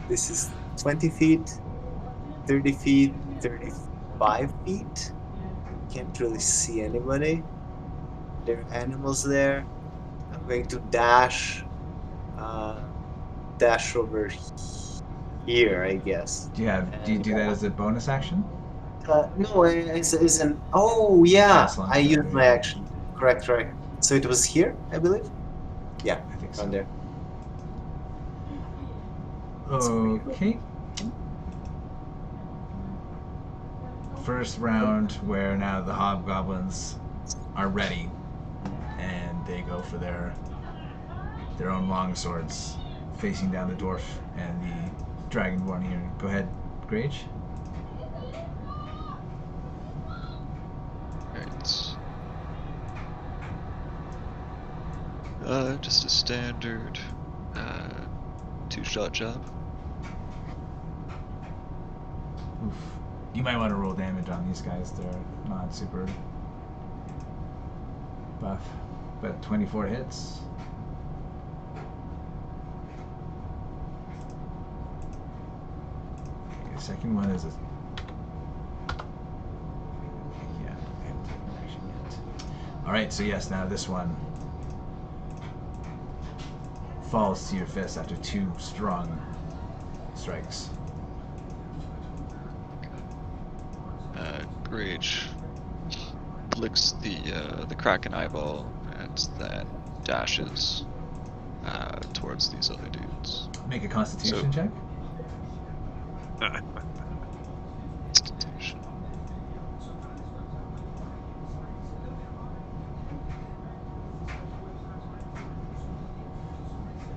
This is 20 feet, 30 feet, 35 feet. Can't really see anybody. There are animals there. I'm going to dash over here, I guess. Do you do that as a bonus action? No, it's an. Oh yeah, That's long I used standing. my action. Correct. So it was here, I believe. Yeah, I think so. on there. Okay. First round, where now the hobgoblins are ready, and they go for their own long swords, facing down the dwarf and the dragonborn here. Go ahead, Grage. Right. Just a standard 2-shot job. Oof. You might want to roll damage on these guys. They're not super buff, but 24 hits. Okay, the second one is a yeah. I haven't taken an action yet. All right, so yes, now this one falls to your fist after 2 strong strikes. Grage licks the Kraken eyeball and then dashes towards these other dudes. Make a Constitution check. Constitution.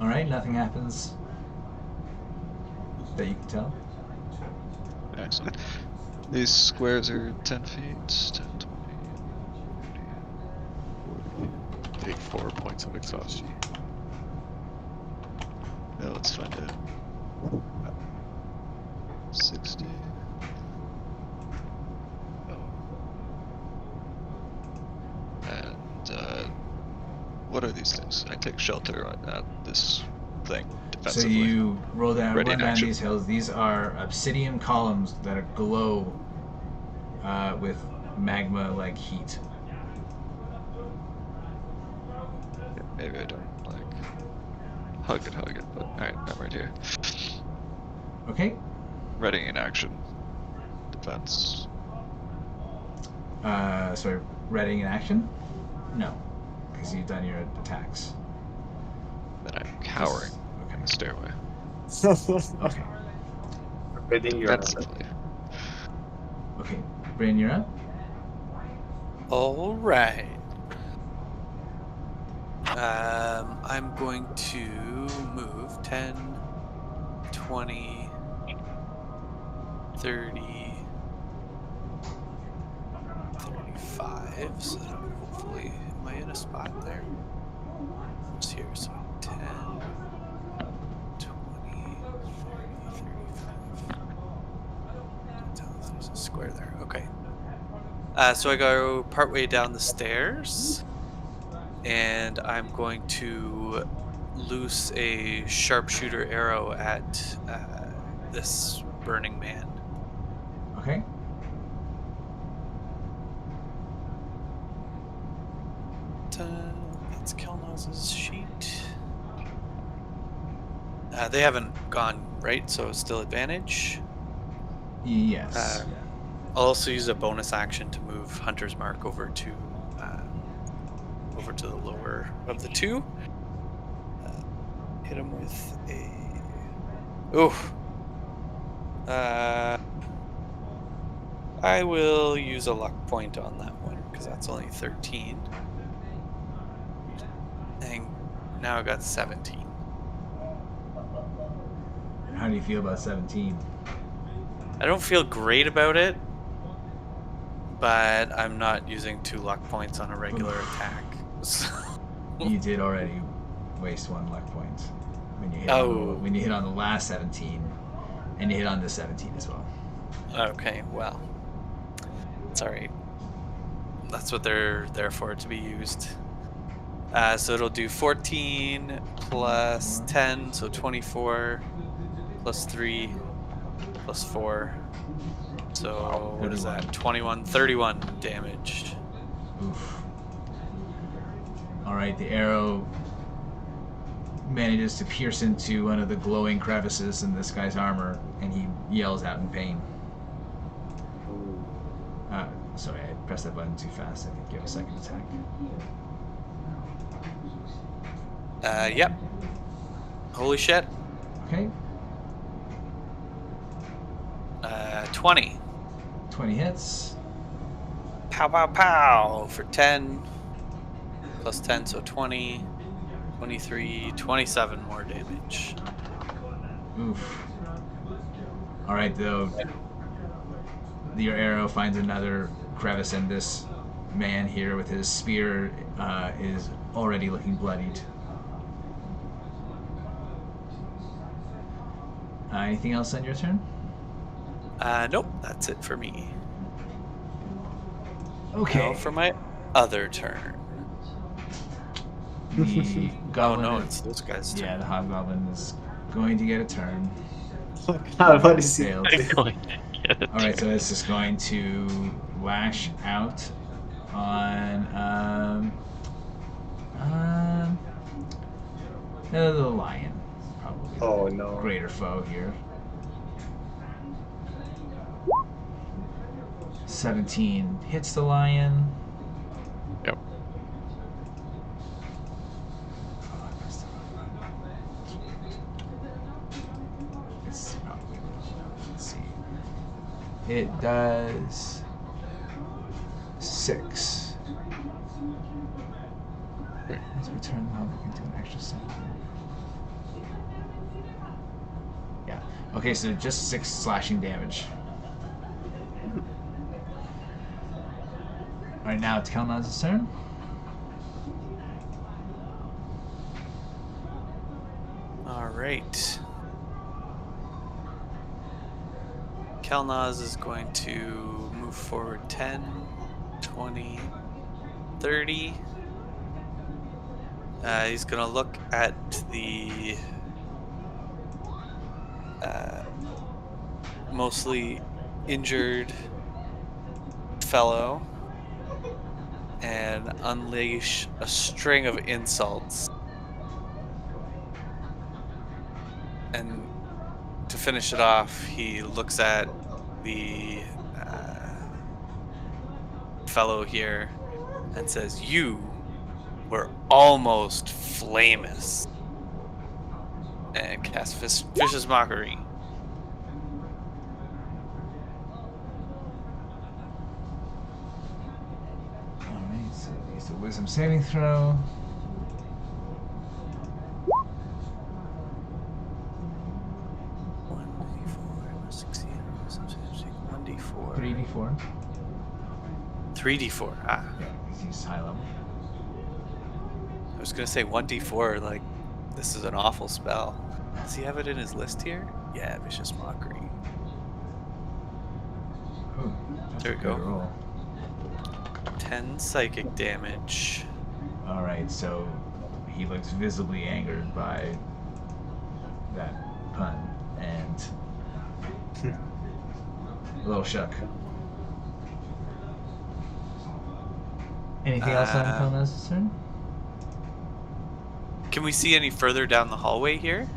All right, nothing happens that you can tell. Excellent. These squares are 10 feet, 10, 20, 30, 40. Take 4 points of exhaustion. Now let's find it. 60. And what are these things? I take shelter at this thing So defensively. you run down action. these hills. These are obsidian columns that glow with magma-like heat. Yeah, maybe I don't like hug it, but alright, I'm right here. Okay. Ready in action. Defense. Sorry, readying in action? No, because you've done your attacks. Then I'm cowering in the stairway. Okay. Reading your Defensively. Okay. Bryn, you're up. All right. I'm going to move 10, 20, 30, 35. So hopefully, am I in a spot there? What's here? So 10, 20, 30, 35. There's a square there. Okay. So I go partway down the stairs, and I'm going to loose a sharpshooter arrow at this burning man. Okay. That's Kelnozz's sheet. They haven't gone, right? So it's still advantage. Yes. I'll also use a bonus action to move Hunter's Mark over to the lower of the two. Hit him with a I will use a luck point on that one because that's only 13. And now I got 17. How do you feel about 17? I don't feel great about it, but I'm not using 2 luck points on a regular attack. So You did already waste 1 luck point when you hit on the last 17, and you hit on the 17 as well. Okay, well, it's all right. That's what they're there for, to be used. So it'll do 14 plus 10, so 24, plus 3, plus 4. So what is that? 21, 31 damage. Oof. Alright, the arrow manages to pierce into one of the glowing crevices in this guy's armor, and he yells out in pain. Sorry, I pressed that button too fast. I think you have a second attack. Yep. Holy shit. Okay. 20. 20 hits. Pow, pow, pow for 10. Plus 10, so 20. 23, 27 more damage. Oof. Alright, though. Your arrow finds another crevice, and this man here with his spear is already looking bloodied. Anything else on your turn? Nope, that's it for me. Okay. Now for my other turn. The Oh goblin. no, it's this guy's turn. Yeah, the hobgoblin is going to get a turn. God, what is he? Failed. Alright, so this is going to lash out on the lion. Probably Oh the no. greater foe here. 17 hits the lion. Yep. It's probably, let's see. It does 6. Let's return the object into an extra 7. Yeah. Okay, so just 6 slashing damage. Alright, now it's Kelnozz's turn. Alright. Kelnozz is going to move forward 10, 20, 30. He's going to look at the mostly injured fellow and unleash a string of insults. And to finish it off, he looks at the fellow here and says, "You were almost famous." And casts Vicious Mockery. Alright, so it's a wisdom saving throw. One d4. 3d4. 3d4. Ah, Yeah, because he's high level. I was gonna say 1d4. Like, this is an awful spell. Does he have it in his list here? Yeah, Vicious Mockery. Ooh, that's There a we good go. roll. 10 psychic damage. Alright, so he looks visibly angered by that pun, and a little shook. Anything else on Kelnozz's turn? Can we see any further down the hallway here?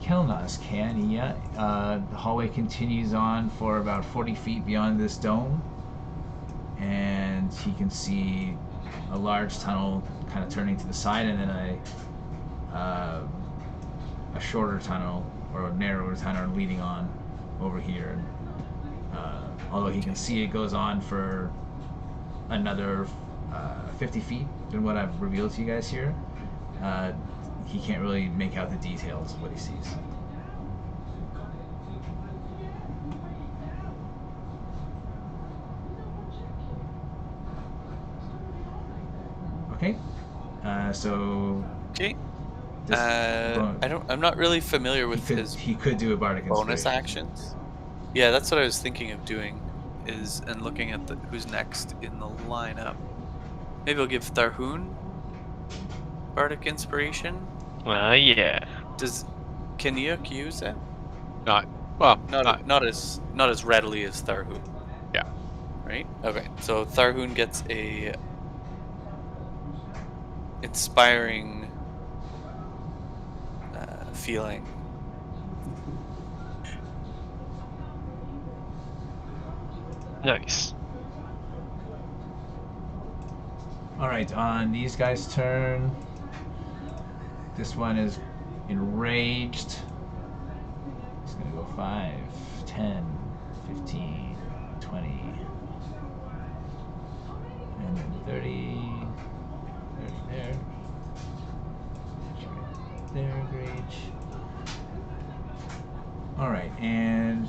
Kelnozz can, yeah. The hallway continues on for about 40 feet beyond this dome, and he can see a large tunnel kind of turning to the side, and then a shorter tunnel, or a narrower tunnel leading on over here. Although he can see it goes on for another 50 feet than what I've revealed to you guys here. He can't really make out the details of what he sees. Okay. So Okay. this I'm not really familiar with he could do a bardic bonus inspiration. actions. Yeah, that's what I was thinking of doing. And looking at who's next in the lineup. Maybe I'll give Tharhun bardic inspiration. Yeah. Can Eikooc use it? Not Not as readily as Tharhun. Yeah. Right? Okay. So Tharhun gets a inspiring feeling. Nice. Alright, on these guys' turn, this one is enraged. He's gonna go 5, 10, 15, 20, and then 30 there. There, Grage. Alright, and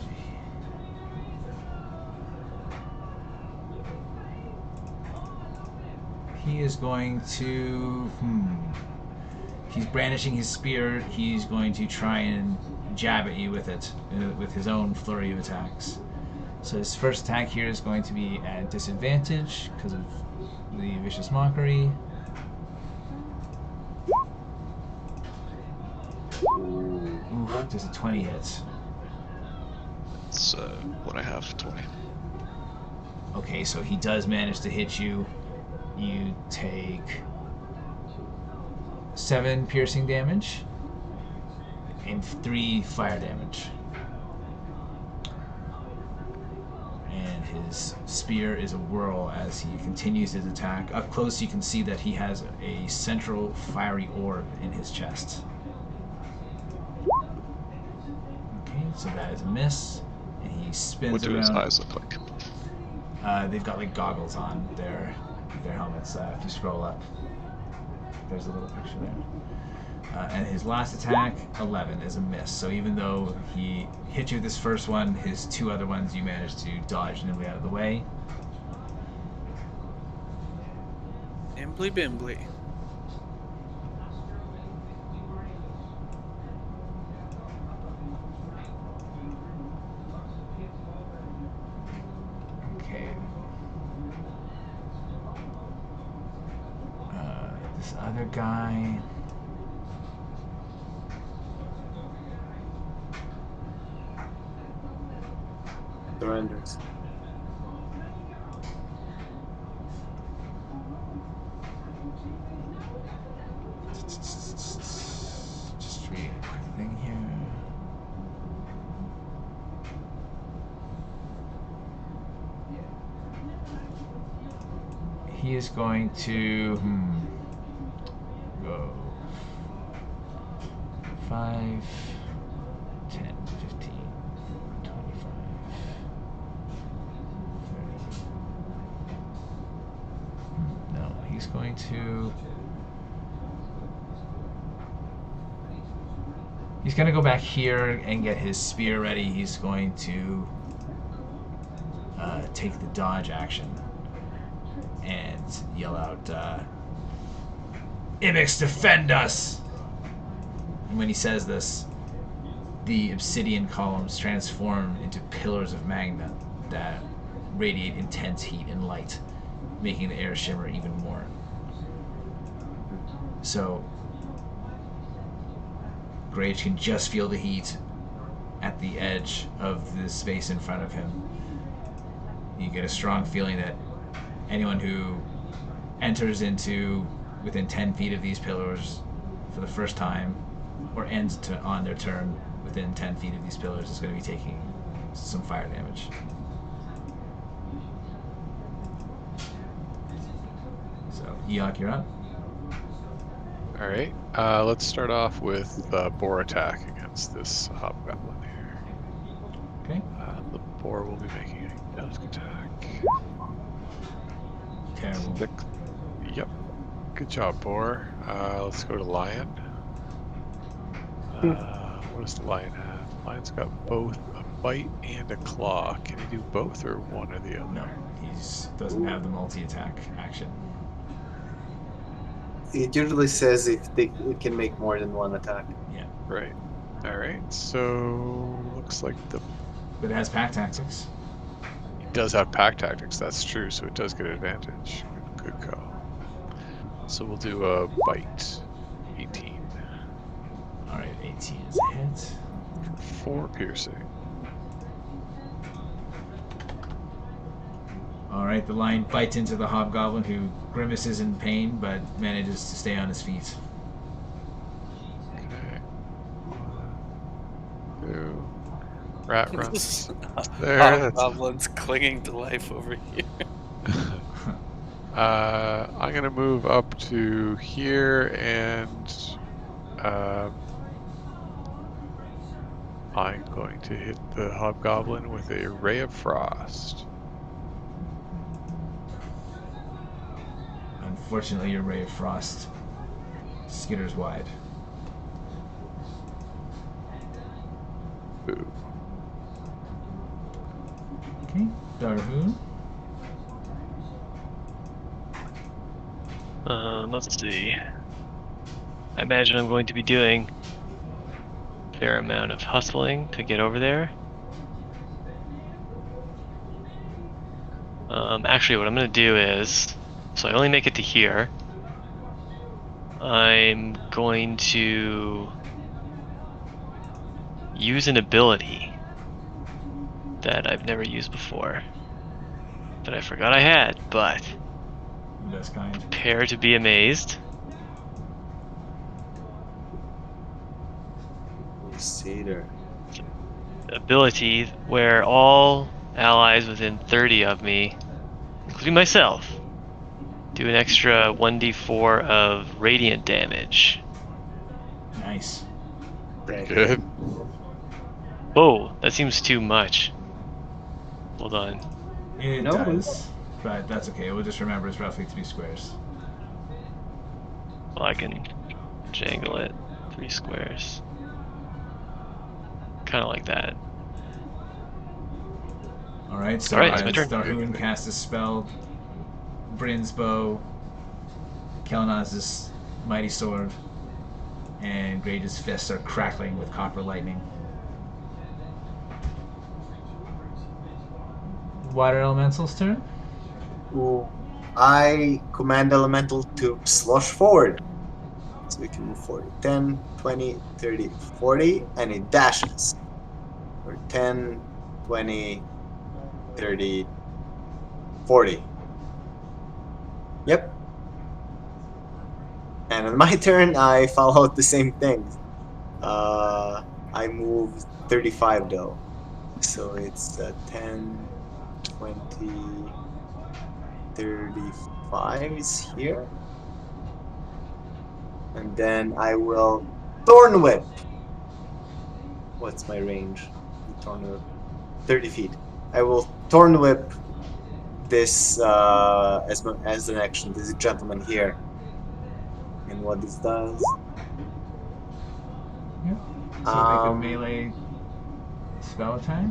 he is going to... He's brandishing his spear. He's going to try and jab at you with it, with his own flurry of attacks. So his first attack here is going to be at disadvantage because of the Vicious Mockery. Ooh, does a 20 hit? It's what I have, 20. Okay, so he does manage to hit you. You take 7 piercing damage and 3 fire damage. And his spear is a whirl as he continues his attack. Up close you can see that he has a central fiery orb in his chest. Okay, so that is a miss. And he spins What do around. his eyes look like? They've got like goggles on their helmets. If you scroll up, there's a little picture there. And his last attack, 11, is a miss. So even though he hit you with this first one, his 2 other ones you managed to dodge nimbly out of the way. Imbly bimbly. Okay. This other guy. Surrenders. Just read a quick thing here. He is going to go 5, 10, 15, 25, 30. No, he's going to... He's going to go back here and get his spear ready. He's going to take the dodge action and yell out, Imix, defend us! And when he says this, the obsidian columns transform into pillars of magma that radiate intense heat and light, making the air shimmer even more. So Grage can just feel the heat at the edge of the space in front of him. You get a strong feeling that anyone who enters into within 10 feet of these pillars for the first time, or ends on their turn within 10 feet of these pillars, is going to be taking some fire damage. So, Eikooc, you're up. Alright, let's start off with the boar attack against this hobgoblin here. Okay. The boar will be making a Elf attack. Terrible. Yep. Good job, Boar. Let's go to Lion. What does the Lion have? Lion's got both a bite and a claw. Can he do both or one or the other? No, he doesn't have the multi-attack action. It usually says if it can make more than one attack. Yeah, Right. Alright, so looks like but it has pack tactics. it does have pack tactics, that's true, so it does get advantage. Good call. So we'll do a bite. 18. All right, 18 is a hit. 4 piercing. All right, the lion bites into the hobgoblin, who grimaces in pain but manages to stay on his feet. Okay. 1, 2. Rat runs. There. Hobgoblins clinging to life over here. I'm gonna move up to here and I'm going to hit the hobgoblin with a ray of frost. Unfortunately, your ray of frost skitters wide. Boo. Okay, Tharhun. Let's see. I imagine I'm going to be doing a fair amount of hustling to get over there. Actually, what I'm going to do is, so I only make it to here. I'm going to use an ability that I've never used before, that I forgot I had, but That's kind. prepare to be amazed. Cedar. Ability where all allies within 30 of me, including myself, do an extra 1d4 of radiant damage. Nice. Good. Whoa, that seems too much. Hold on. It No. does, but that's okay. We'll just remember it's roughly 3 squares. Well, I can jangle it. 3 squares. Kind of like that. Alright, so Alright, it's my as turn. Tharhun casts a spell, Bryn's bow, Kelnozz's mighty sword, and Grage's fists are crackling with copper lightning. Water Elemental's turn. Ooh. I command Elemental to slosh forward. So we can move forward. 10, 20, 30, 40, and it dashes. Or 10, 20, 30, 40. Yep. And on my turn, I follow out the same thing. I move 35 though. So it's 10, 20, 35 is here. And then I will Thorn Whip. What's my range? Thorn Whip. 30 feet. I will Thorn Whip this as an action. This gentleman here. And what this does. Yep. So make a melee spell attack.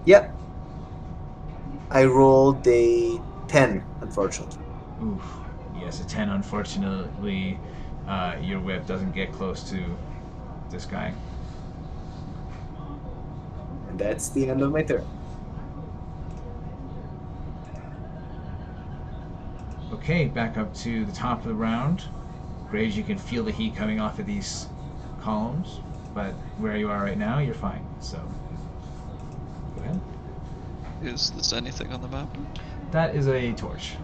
Yep. I rolled a 10, unfortunately. Oof. Yes, a 10. Unfortunately, your whip doesn't get close to this guy. And that's the end of my turn. Okay, back up to the top of the round. Grage, you can feel the heat coming off of these columns, but where you are right now, you're fine. So, go ahead. Is this anything on the map? That is a torch.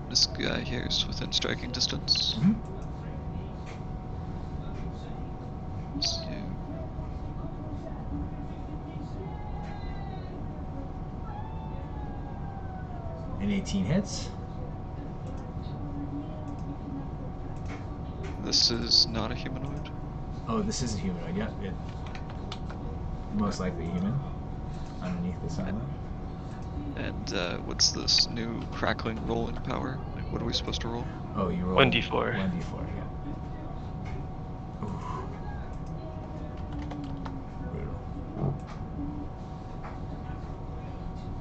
This guy here is within striking distance. Mm-hmm. So, An 18 hits. this is not a humanoid. Oh, this is a humanoid. Yep. most likely human, underneath this island. And what's this new crackling rolling power? Like, what are we supposed to roll? Oh, you roll 1d4. 1d4, yeah. Oof. Brutal.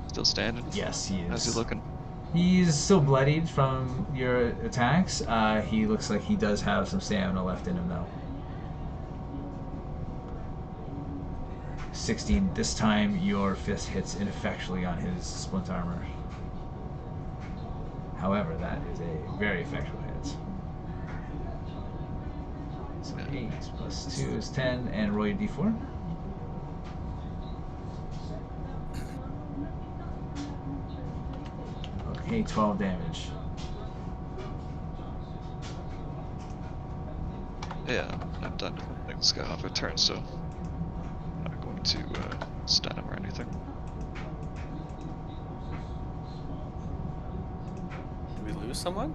Still standing? Yes, he is. How's he looking? He's still bloodied from your attacks. He looks like he does have some stamina left in him, though. 16. This time, your fist hits ineffectually on his splint armor. However, that is a very effectual hit. So 8 plus 2 is 10, and roll your d4. Okay, 12 damage. Yeah, I'm done letting this guy off a turn, so I'm not going to stun him or anything. Did we lose someone?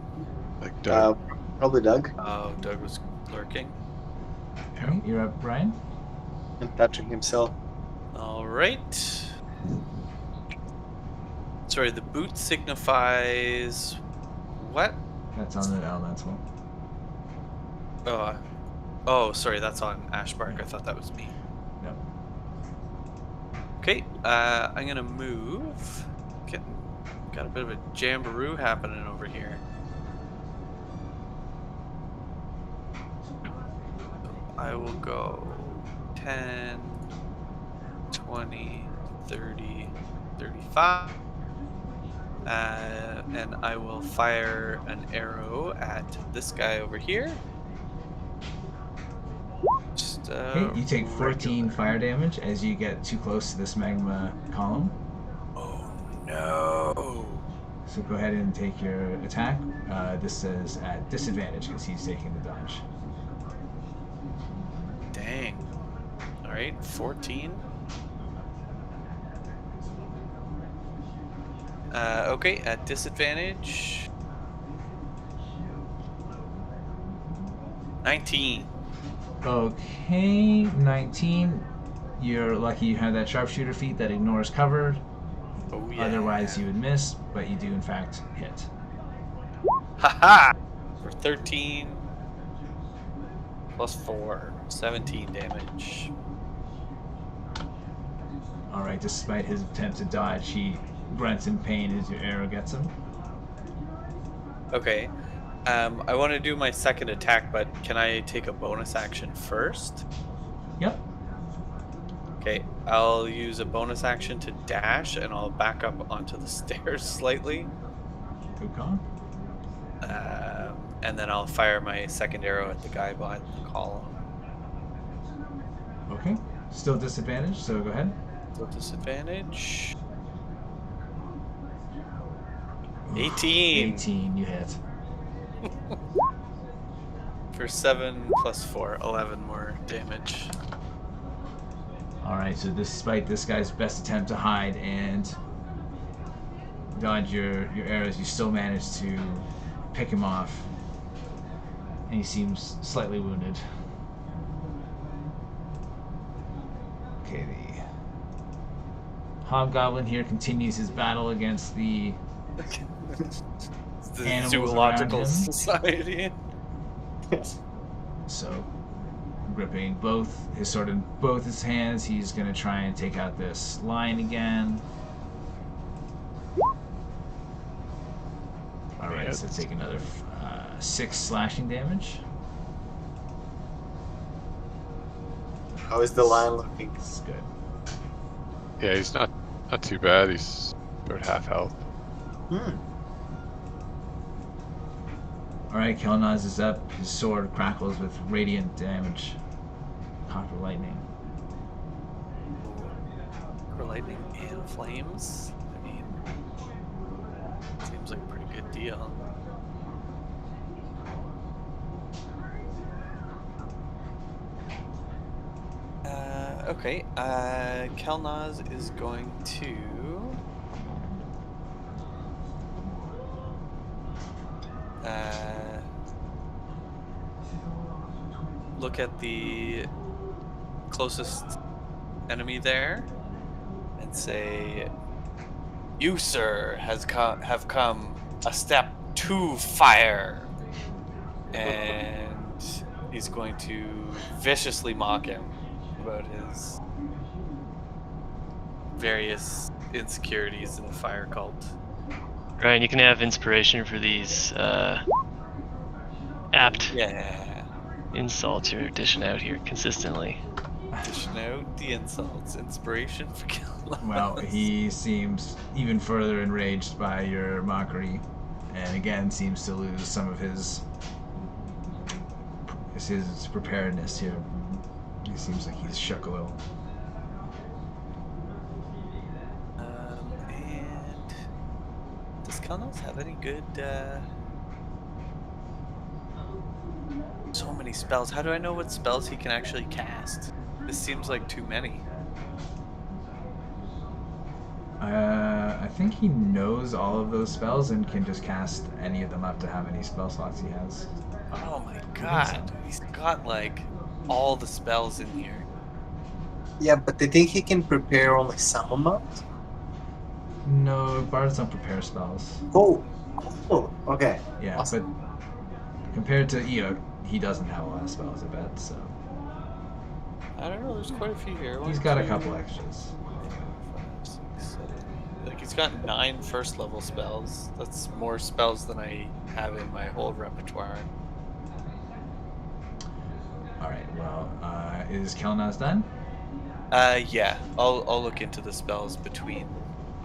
Like Doug. Probably Doug. Oh, Doug was lurking. Okay, you're up, Brian. And Patrick himself. All right. Sorry, the boot signifies what? That's on the elemental. Oh, sorry, that's on Ashbark. I thought that was me. No. Okay, I'm gonna move. Got a bit of a jamboree happening over here. I will go 10, 20, 30, 35. And I will fire an arrow at this guy over here. Just, Okay, you take 14 regular. fire damage as you get too close to this magma column. Oh no! So go ahead and take your attack. This is at disadvantage because he's taking the dodge. Dang. Alright, 14. Okay, at disadvantage. 19. Okay, 19. You're lucky you have that sharpshooter feat that ignores cover. Oh yeah. Otherwise, you would miss, but you do in fact hit. Haha! For 13 plus 4, 17 damage. All right, despite his attempt to dodge, he grunts in pain as your arrow gets him. Okay. I want to do my second attack, but can I take a bonus action first? Yep. Okay, I'll use a bonus action to dash, and I'll back up onto the stairs slightly. Good call. And then I'll fire my second arrow at the guy behind the column. Okay. Still disadvantage, so go ahead. So disadvantage. 18. 18, you hit. For 7 plus 4, 11 more damage. Alright, so despite this guy's best attempt to hide and dodge your arrows, you still manage to pick him off. And he seems slightly wounded. Okay, the Hobgoblin here continues his battle against the The animals Zoological around him. Society. So, gripping both his sword in both his hands, he's going to try and take out this lion again. Alright, so take another 6 slashing damage. How is the lion looking? This is good. Yeah, he's not too bad. He's about half health. Alright, Kelnozz is up. His sword crackles with radiant damage. Copper lightning. For lightning and flames? I mean, seems like a pretty good deal. Okay, Kelnozz is going to look at the closest enemy there and say, "You, sir, have come a step too fire," and he's going to viciously mock him about his various insecurities in the fire cult. Ryan, you can have inspiration for these apt Yeah. insults you're dishing out here consistently. Dishing out the insults. Inspiration for Kelnozz. Well, he seems even further enraged by your mockery, and again seems to lose some of his preparedness here. He seems like he's shook a little. And does Kelnozz have any good? So many spells. How do I know what spells he can actually cast? This seems like too many. I think he knows all of those spells and can just cast any of them up to how many spell slots he has. Oh my god, he's got like all the spells in here. Yeah, but I think he can prepare only some amount. No, bards don't prepare spells. Oh, okay. Yeah, Awesome. but compared to Eikooc, he doesn't have a lot of spells, I bet, so... I don't know, there's quite a few here. He's got a couple extras. 5, 6, 7. Like he's got 9 first level spells. That's more spells than I have in my whole repertoire. Alright, well, is Kelnozz done? Yeah. I'll look into the spells between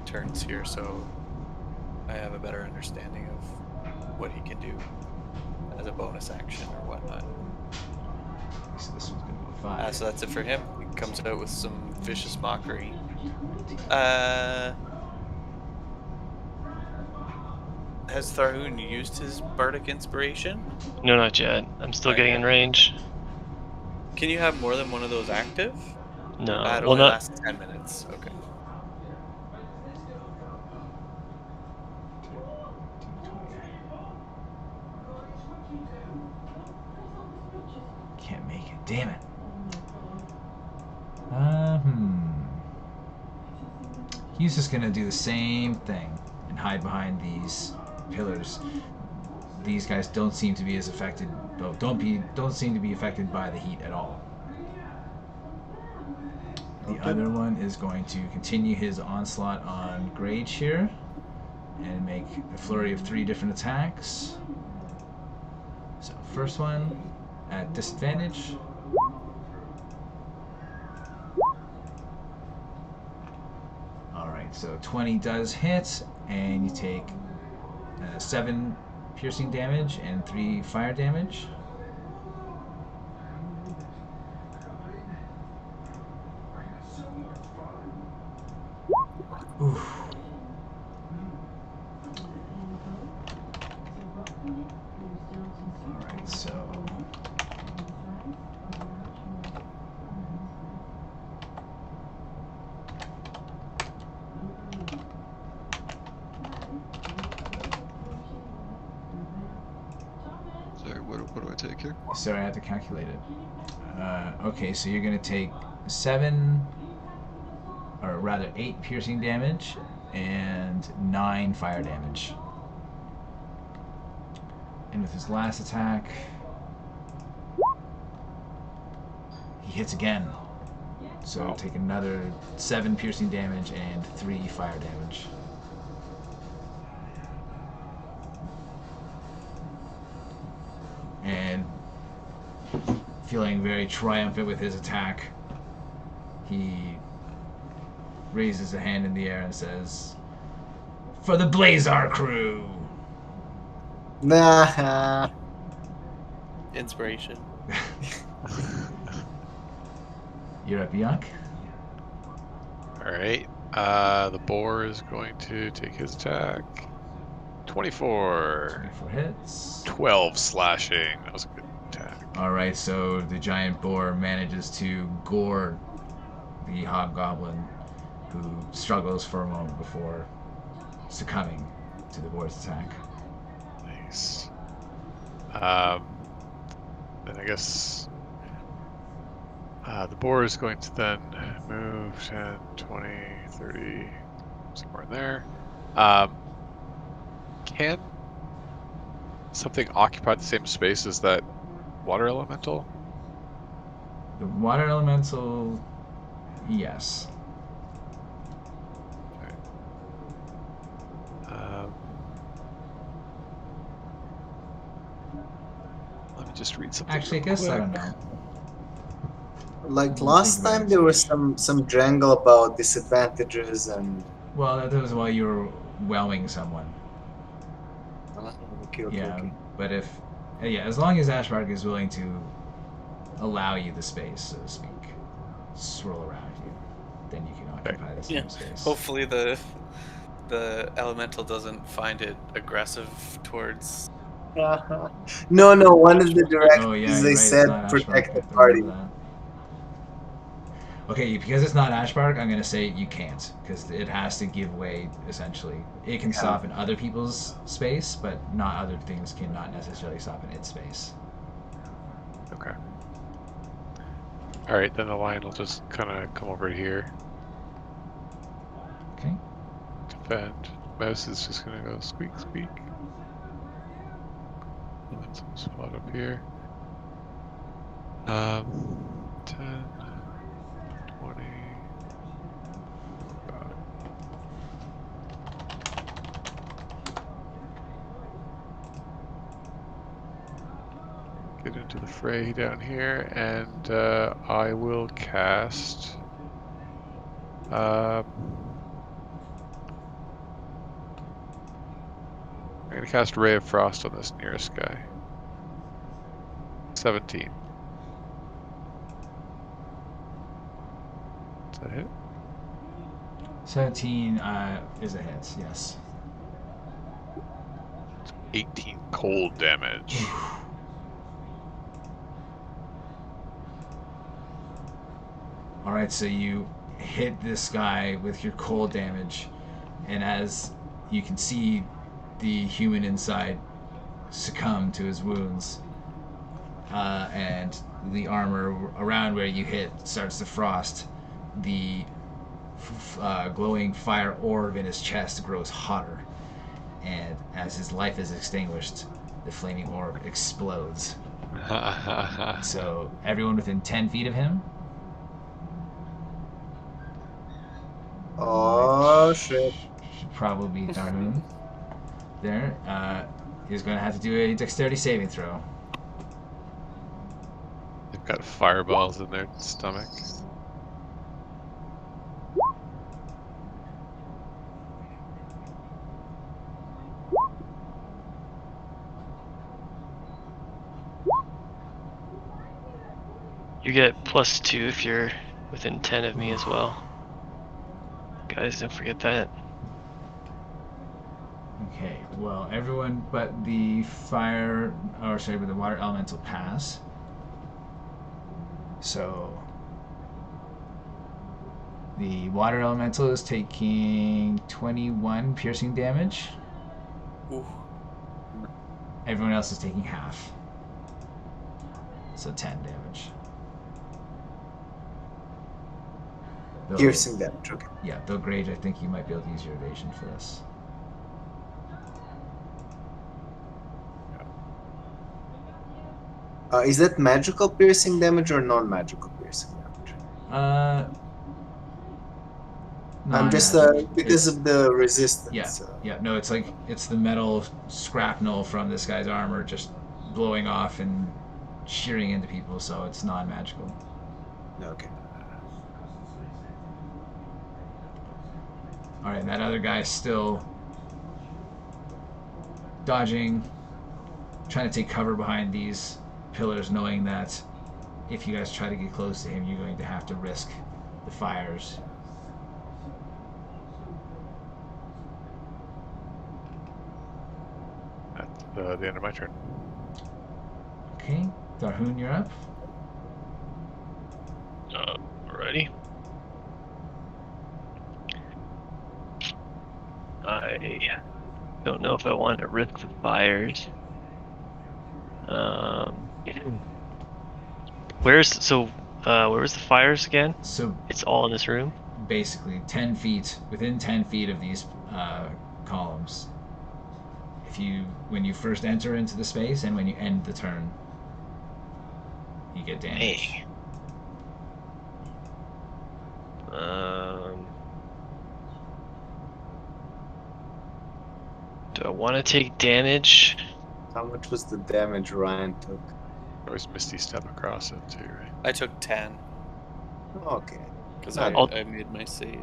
turns here, so I have a better understanding of what he can do as a bonus action or whatnot. So this one's gonna go 5. So that's it for him. He comes out with some vicious mockery. Has Tharhun used his bardic inspiration? No, not yet. I'm still getting in range. Can you have more than one of those active? No. It Well, only not. lasts 10 minutes. Okay. Can't make it, damn it. He's just gonna do the same thing and hide behind these pillars. These guys don't seem to be as affected. Don't seem to be affected by the heat at all. The other one is going to continue his onslaught on Grage here and make a flurry of 3 different attacks. So first one at disadvantage. Alright, so 20 does hit, and you take 7 piercing damage and 3 fire damage. Oof. Alright, so... Sorry, what do I take here? Sorry, I have to calculate it. Okay, so you're going to take 7, or rather 8 piercing damage and 9 fire damage. And with his last attack, he hits again. So take another 7 piercing damage and 3 fire damage. And feeling very triumphant with his attack, he raises a hand in the air and says, "For the Blazor Crew!" Nah. Inspiration. You're up, Eikooc. Alright. The boar is going to take his attack. 24. 24 hits. 12 slashing. That was a good attack. Alright, so the giant boar manages to gore the hobgoblin, who struggles for a moment before succumbing to the boar's attack. Nice. Then I guess the boar is going to then move 10, 20, 30, somewhere in there. Can something occupy the same space as that water elemental? The water elemental, yes. Let me just read something. Actually, I real guess I quick. don't know. Like Think last about time, it there too was much. some jangle about disadvantages and. Well, that was while you were whelming someone. Okay, Yeah, okay. but if yeah, as long as Ashbark is willing to allow you the space, so to speak, swirl around you, then you can occupy the Yeah. same space. Hopefully the elemental doesn't find it aggressive towards. No, one of the Oh yeah, directives you're they right. It's said not protect Ashbark. I the have to party. remember that. Okay, because it's not Ashbark, I'm gonna say you can't, because it has to give way. Essentially, it can Yeah. soften other people's space, but not other things cannot necessarily soften its space. Okay. All right, then the lion will just kind of come over here. Okay. Defend. Mouse is just gonna go squeak, squeak. And then some spot up here. 10, 20. Oh god. Get into the fray down here, and I will cast. I'm gonna cast Ray of Frost on this nearest guy. 17. Does that hit? 17 is a hit. Yes. 18 cold damage. All right, so you hit this guy with your cold damage, and as you can see, the human inside succumb to his wounds, and the armor around where you hit starts to frost. The glowing fire orb in his chest grows hotter, and as his life is extinguished, the flaming orb explodes. So everyone within 10 feet of him. Oh shit! Should probably be Tharhun. There. He's going to have to do a dexterity saving throw. They've got fireballs in their stomach. You get +2 if you're within 10 of me as well. Guys, don't forget that. Okay, well, everyone but the but the water elemental pass. So the water elemental is taking 21 piercing damage. Ooh. Everyone else is taking half. So 10 damage. Though, Piercing damage. Okay. yeah, though Grage, I think you might be able to use your evasion for this. Is that magical piercing damage or non-magical piercing damage? I'm just because of the resistance. No, it's like it's the metal shrapnel from this guy's armor just blowing off and shearing into people, so it's non-magical. Okay. All right, that other guy's still dodging, trying to take cover behind these pillars, knowing that if you guys try to get close to him, you're going to have to risk the fires. That's the end of my turn. Okay, Tharhun, you're up. Alrighty. I don't know if I want to risk the fires. Where was the fires again? So It's all in this room? basically 10 feet, within 10 feet of these columns. When you first enter into the space and when you end the turn, you get damage. Hey. Do I want to take damage? How much was the damage Ryan took? Always Misty Step across it too, right? I took 10 Okay. because Not- I made my save.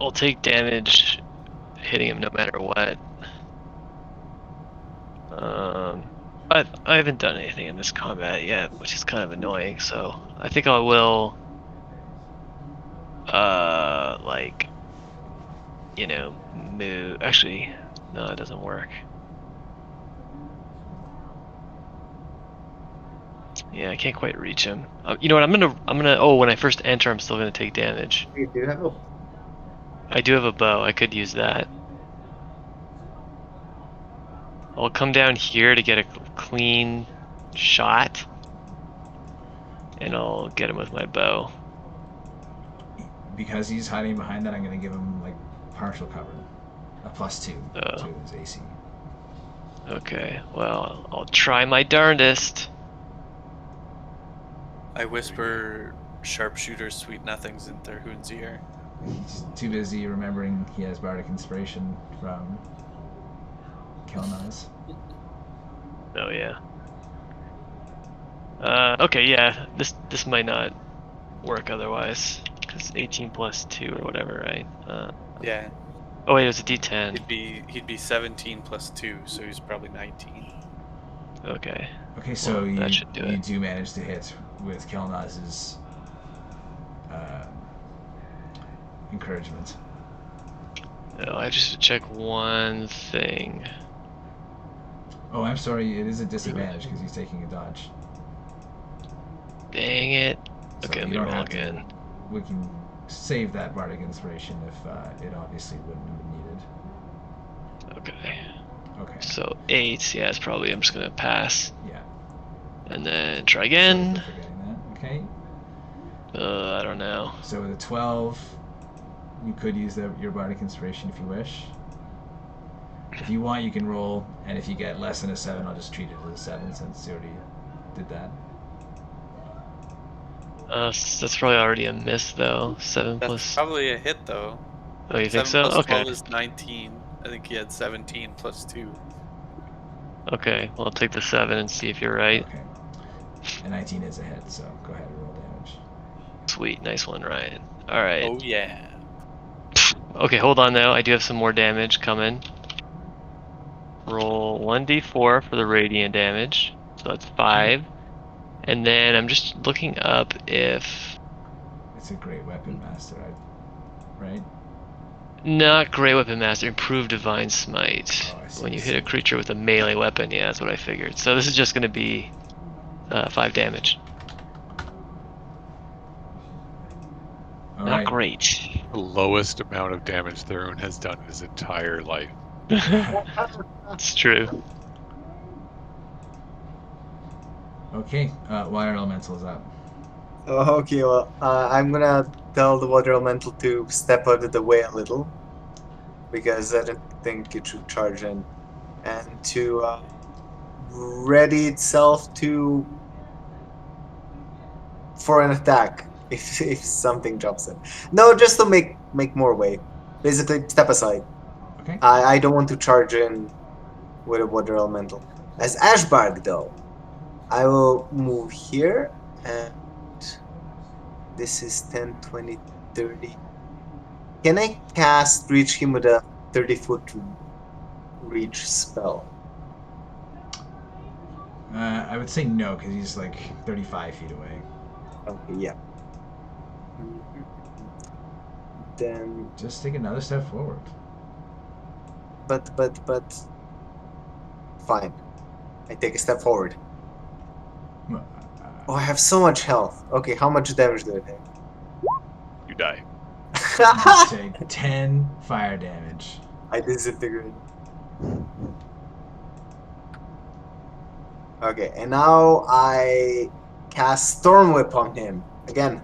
I'll take damage hitting him no matter what. But I haven't done anything in this combat yet, which is kind of annoying, so I think I will like, you know, move. Actually, no, it doesn't work. Yeah, I can't quite reach him. You know what? I'm gonna. Oh, when I first enter, I'm still gonna take damage. Hey, do you have a I do have a bow. I could use that. I'll come down here to get a clean shot, and I'll get him with my bow. Because he's hiding behind that, I'm going to give him like partial cover, a +2 Oh. to his AC. Okay. Well, I'll try my darndest. I whisper sharpshooter sweet nothings in Tharhun's ear. He's too busy remembering he has bardic inspiration from Kelnozz. Oh yeah. Okay, yeah. This might not work otherwise, because 18 plus 2 or whatever, right? Yeah, Oh wait, it was a D10. he'd be 17 plus 2, so he's probably 19. Okay. Okay, so Well, that should do you it. do manage to hit with Kelnozz's encouragement. Oh, I just have to check one thing. Oh, I'm sorry, it is a disadvantage because he's taking a dodge. Dang it. So Okay, let you me don't roll have to- again. We can save that bardic inspiration if it obviously wouldn't have been needed. Okay. Okay. So 8, yeah, it's probably, I'm just gonna pass. Yeah. And then try Sorry again. for forgetting that. Okay. I don't know. So with a 12, you could use your bardic inspiration if you wish. If you want, you can roll, and if you get less than a 7, I'll just treat it as a 7 since you already did that. That's probably already a miss though. 7 That's plus. probably a hit though. Oh, you think 7 so? plus Okay. 12 is 19. I think he had 17 plus 2. Okay, well, I'll take the 7 and see if you're right. Okay. And 19 is a hit, so go ahead and roll damage. Sweet, nice one, Ryan. Alright. Oh yeah. Okay, hold on though. I do have some more damage coming. Roll 1d4 for the radiant damage. So that's 5. And then I'm just looking up if... It's a great weapon master, right? Not Great Weapon Master, Improved Divine Smite. Oh, I see, When you I hit a see. creature with a melee weapon, yeah, that's what I figured. So this is just going to be 5 damage. All Not right. great. The lowest amount of damage Tharhun has done in his entire life. It's true. Okay, Water Elemental is up. Oh, okay, well, I'm gonna tell the water elemental to step out of the way a little, because I don't think it should charge in, and to ready itself for an attack if something jumps in. No, just to make more way. Basically, step aside. Okay. I don't want to charge in with a water elemental. As Ashbark, though, I will move here, and this is 10, 20, 30. Can I reach him with a 30-foot reach spell? I would say no, because he's like 35 feet away. Okay, yeah. Then, Just take another step forward. but, fine. I take a step forward. Oh, I have so much health. Okay, how much damage do I You die. Take 10 fire damage. I disintegrate. Okay, and now I cast Storm Whip on him Again.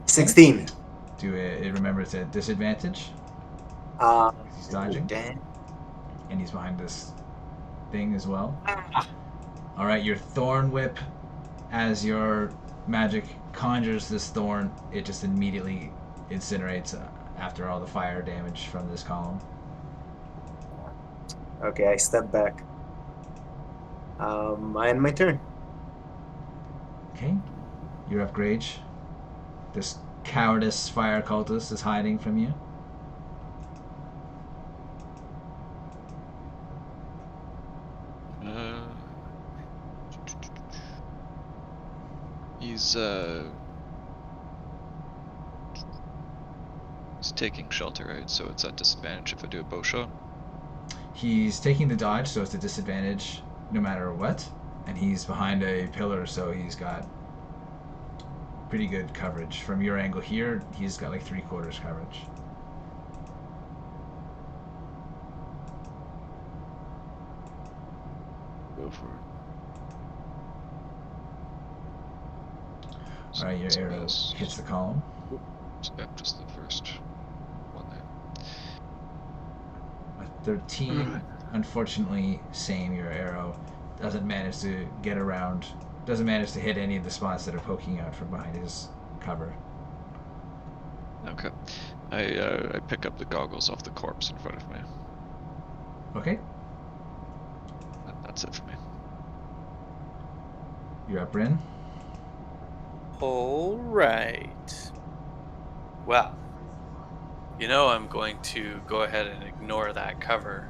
16. Do it. Remember, it's a disadvantage. He's dodging. Damn. And he's behind this thing as well. All right, your thorn whip, as your magic conjures this thorn, it just immediately incinerates after all the fire damage from this column. Okay, I step back. I end my turn. Okay, you're up, Grage. This cowardice fire cultist is hiding from you. He's taking shelter, right? So it's at disadvantage if I do a bow shot. He's taking the dodge, so it's a disadvantage no matter what. And he's behind a pillar, so he's got pretty good coverage. From your angle here, he's got like 3/4 coverage. Go for it. All right, your arrow hits the column. Just the first one there. A 13, unfortunately, same. Your arrow doesn't manage to get around, doesn't manage to hit any of the spots that are poking out from behind his cover. Okay. I pick up the goggles off the corpse in front of me. Okay, That's it for me. you're up, Bryn. All right. Well, I'm going to go ahead and ignore that cover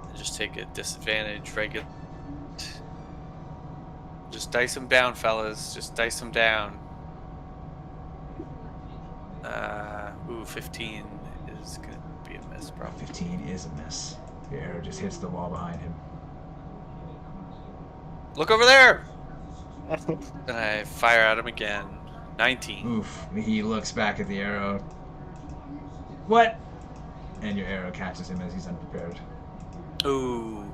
and just take a disadvantage regular. Just dice them down, fellas. Just dice them down. 15 is going to be a miss, probably. 15 is a miss. Your arrow just hits the wall behind him. Look over there! And I fire at him again. 19. Oof. He looks back at the arrow. What? And your arrow catches him as he's unprepared. Ooh.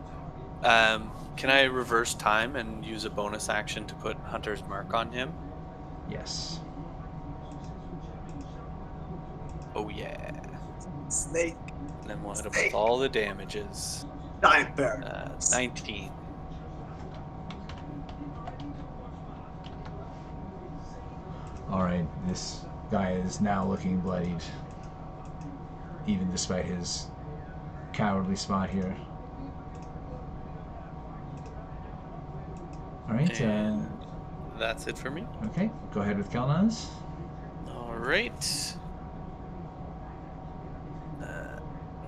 Can I reverse time and use a bonus action to put Hunter's Mark on him? Yes. Oh yeah. Snake. And then we'll hit him with all the damages. Giant bear. 19. Alright, this guy is now looking bloodied, even despite his cowardly spot here. Alright, And that's it for me. okay, go ahead with Kelnozz. Alright.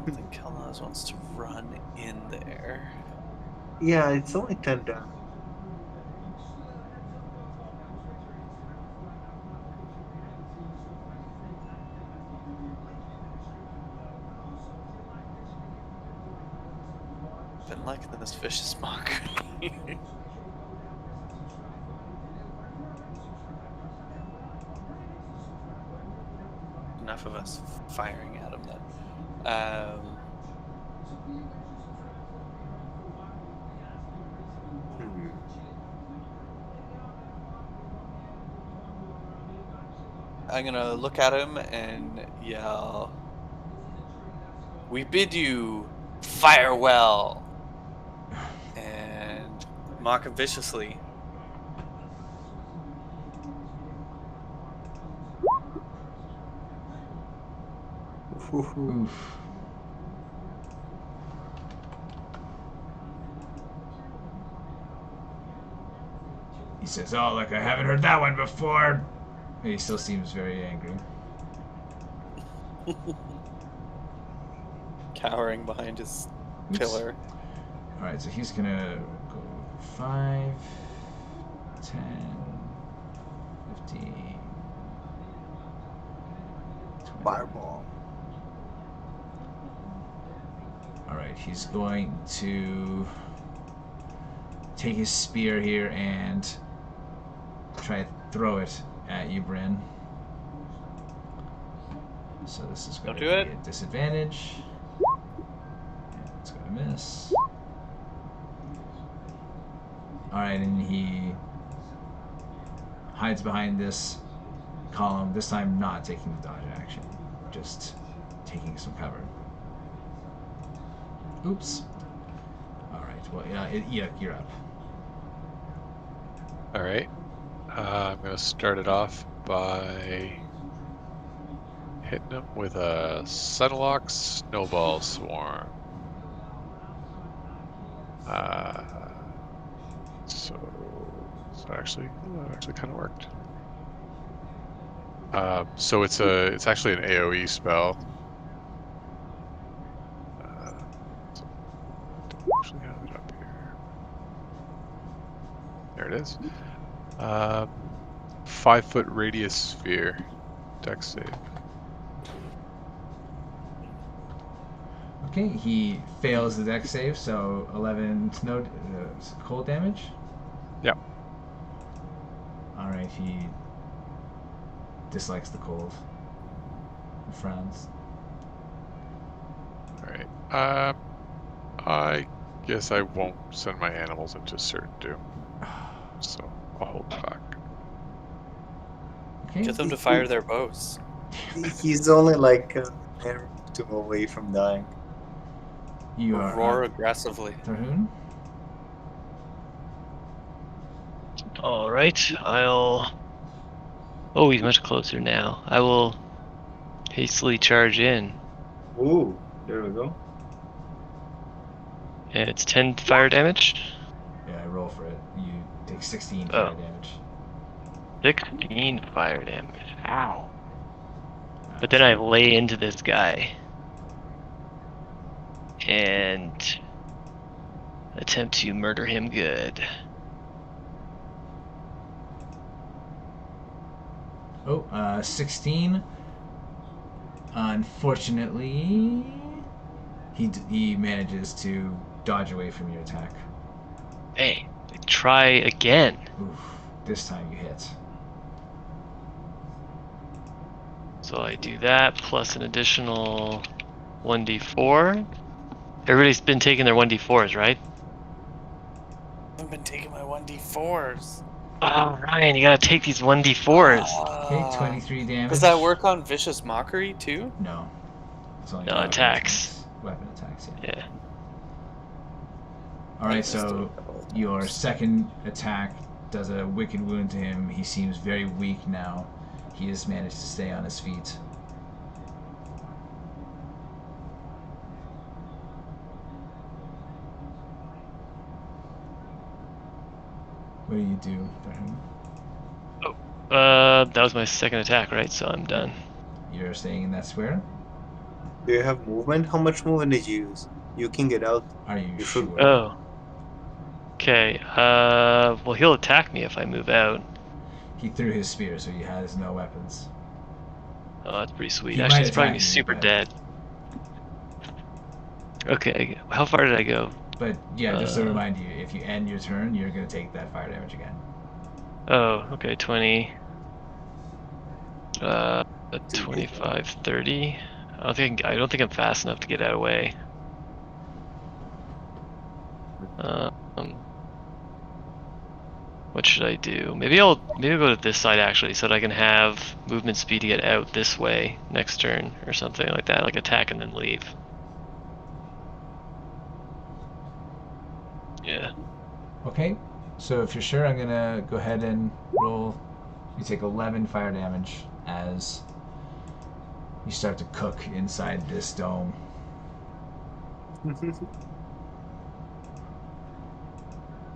I think Kelnozz wants to run in there. Yeah, it's only 10 down. Been liking this vicious mockery. Enough of us firing at him then. I'm gonna look at him and yell, "We bid you farewell!" And mock him viciously. Oof. He says, "Oh, look, I haven't heard that one before." He still seems very angry. Cowering behind his Oops. pillar. Alright, so he's gonna go 5, 10, 15, 20. Fireball. Alright, he's going to take his spear here and try to throw it at you, Bryn. So this is going Don't to do be it. a disadvantage. And it's going to miss. Alright, and he hides behind this column. This time, not taking the dodge action, just taking some cover. Oops. All right. Well, yeah, you're up. All right. I'm gonna start it off by hitting him with a Sunlock Snowball Swarm. So actually kind of worked. So it's actually an AOE spell. So don't actually have it up here. There it is. 5-foot radius sphere. Dex save. Okay, he fails the dex save, so 11 cold damage. Yep. All right, he dislikes the cold. He frowns. All right. I guess I won't send my animals into certain doom, so I'll hold back. Okay. Get them to fire their bows. He's only like an arrow or two away from dying. You are Roar up, aggressively. Tharhun. All right, I'll. Oh, he's much closer now. I will hastily charge in, Ooh, there we go. and it's 10 fire damage. Yeah, I roll for it. You take 16 Oh. fire damage. 16 fire damage. Ow. But then I lay into this guy and attempt to murder him good. Oh, 16. Unfortunately, he manages to dodge away from your attack. Hey, try again. Oof, this time you hit. So I do that plus an additional 1d4. Everybody's been taking their 1d4s, right? I've been taking my 1d4s. Oh, Ryan, you gotta take these 1d4s. Okay, 23 damage. Does that work on Vicious Mockery too? No. It's only No, weapon attacks. Weapon attacks, yeah. Yeah. Alright, so your second attack does a wicked wound to him. He seems very weak now. He has managed to stay on his feet. What do you do, Tharhun? That was my second attack, right? So I'm done. You're staying in that square? Do you have movement? How much movement did you use? You can get out. Are you You should- sure? Oh. Okay, well, he'll attack me if I move out. He threw his spear, so he has no weapons. Oh, that's pretty sweet. He Actually, might it's probably attack you, super but- dead. Okay, how far did I go? But yeah, just to Uh, remind you, if you end your turn, you're going to take that fire damage again. Oh, okay, 20. 25, 30. I don't think I'm fast enough to get out of the way. What should I do? Maybe I'll go to this side actually, so that I can have movement speed to get out this way next turn or something like that, like attack and then leave. Yeah. Okay, so if you're sure, I'm going to go ahead and roll. You take 11 fire damage as you start to cook inside this dome.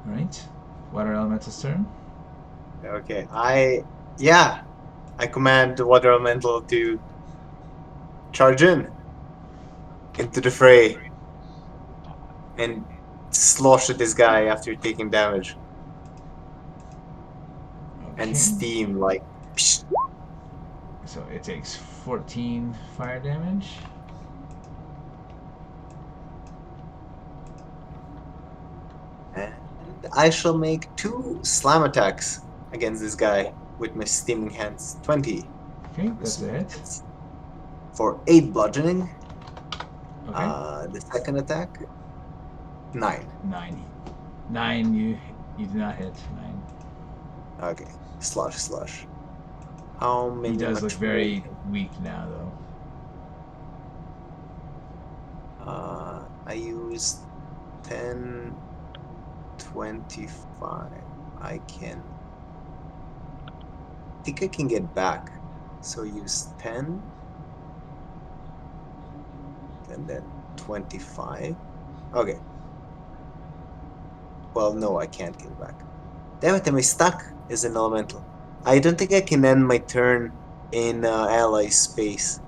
Alright, Water Elemental's turn. Okay, I command the water elemental to charge in into the fray and slosh at this guy after taking damage Okay. and steam like. Psh. So it takes 14 fire damage. And I shall make 2 slam attacks against this guy with my steaming hands. 20 Okay, that's a hit. for 8 bludgeoning. Okay. The second attack, 9. 9. 9, you do not hit. 9. Okay. Slush. How many He does look very materials? weak now, though. I used 10, 25. I think I can get back. So use 10 and then 25. Okay. Well, no, I can't get back. Damn it, am I stuck as an elemental? I don't think I can end my turn in ally space.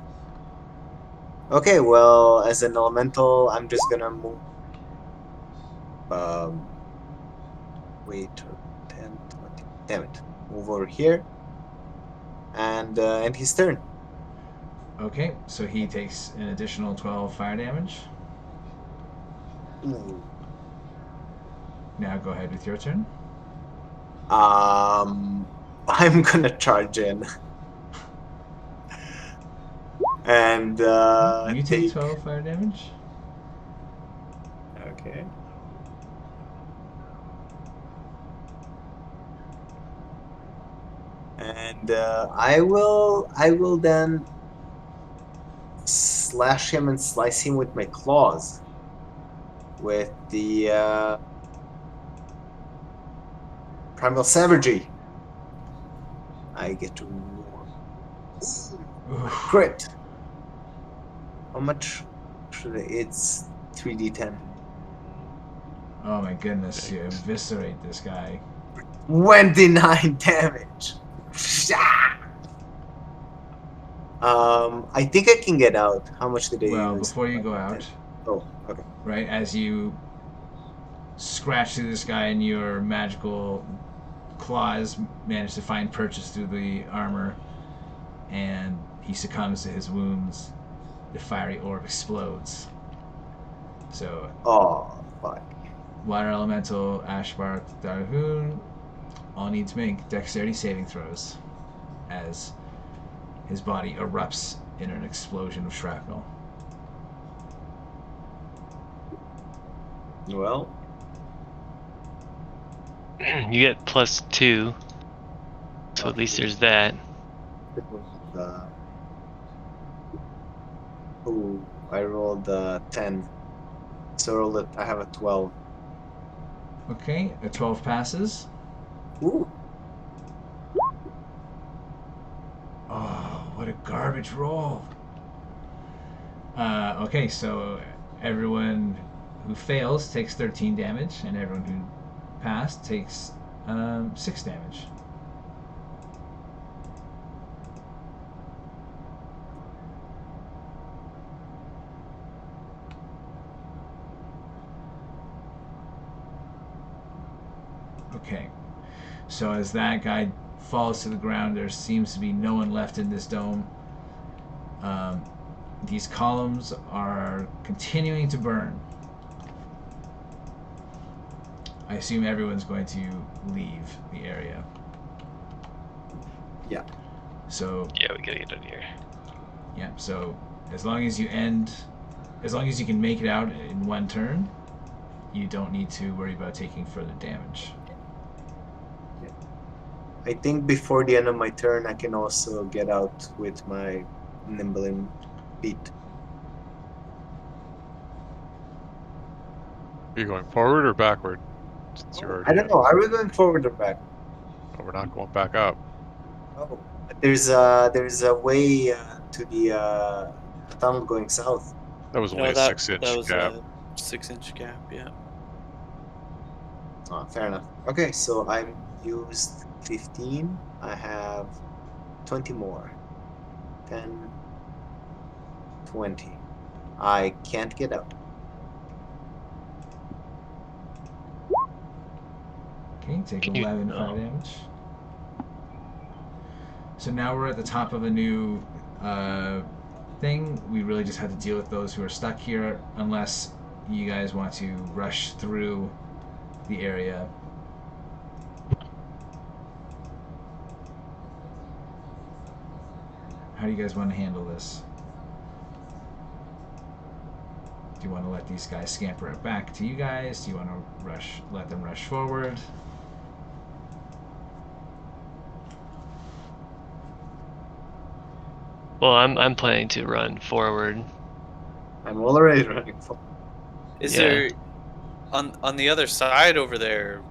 Okay, well, as an elemental, I'm just gonna move. Um, wait, 10, 20. Damn it. Move over here and end his turn. Okay, so he takes an additional 12 fire damage. Ooh. Now go ahead with your turn. I'm gonna charge in and You take take. 12 fire damage. Okay. And I will then slash him and slice him with my claws with the primal savagery. I get to roar. I Oof. crit. How much should I? It's 3d10. Oh my goodness, you Thanks. eviscerate this guy. 29 damage. I think I can get out. How much did I Well, use? before you Like go 10. out, Oh, okay. right, as you scratch through this guy and your magical claws manage to find purchase through the armor, and he succumbs to his wounds, the fiery orb explodes. So, Oh, fuck. Water Elemental, Ashbark, Tharhun all need to make dexterity saving throws as his body erupts in an explosion of shrapnel. Well, You get +2, so at least okay. there's that. Uh, ooh, I rolled 10. So I have a 12. Okay, a 12 passes. Ooh. Oh, what a garbage roll. Okay, so everyone who fails takes 13 damage, and everyone who passed takes 6 damage. Okay, so as that guy falls to the ground, there seems to be no one left in this dome. Um, these columns are continuing to burn. I assume everyone's going to leave the area. Yeah. So Yeah, we gotta get out of here. yeah, so as long as you can make it out in one turn, you don't need to worry about taking further damage. I think before the end of my turn, I can also get out with my nimbling feet. Are you going forward or backward? Since you're I already don't in. know. Are we going forward or back? Oh, we're not going back up. Oh, there's a way to the tunnel going south. That was only No, a that 6-inch was gap. a 6-inch gap. Yeah. Oh, fair enough. Okay, so I'm used 15. I have 20 more. 10, 20. I can't get out. Okay, take Can you? 11 fire Oh, damage. So now we're at the top of a new thing. We really just have to deal with those who are stuck here, unless you guys want to rush through the area. How do you guys want to handle this? Do you want to let these guys scamper it back to you guys? Do you want to let them rush forward? Well, I'm planning to run forward. I'm already running for. Is Yeah. there on the other side over there?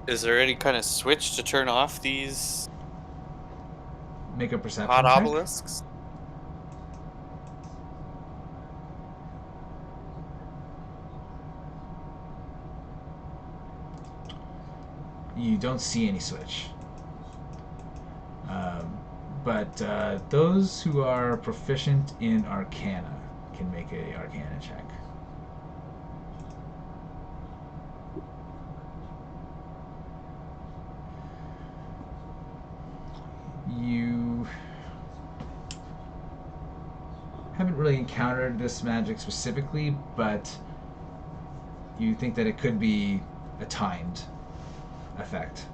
Is there any kind of switch to turn off these Make a perception hot check. obelisks? You don't see any switch. But those who are proficient in Arcana can make a Arcana check. You haven't really encountered this magic specifically, but you think that it could be a timed effect.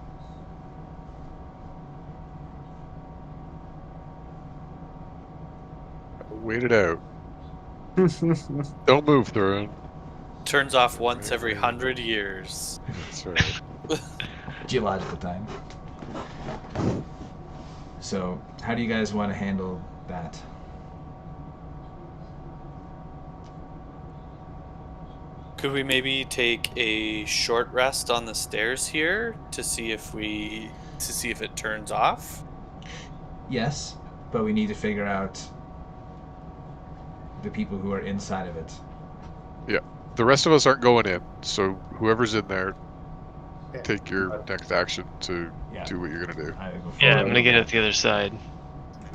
Wait it out. Don't move, Tharhun. Turns off once every 100 years. That's right. Geological time. So, how do you guys want to handle that? Could we maybe take a short rest on the stairs here to see if it turns off? Yes, but we need to figure out the people who are inside of it. The rest of us aren't going in, so whoever's in there, Okay. take your next action to Yeah. do what you're gonna do. Either go Yeah, forward I'm gonna get at the other side.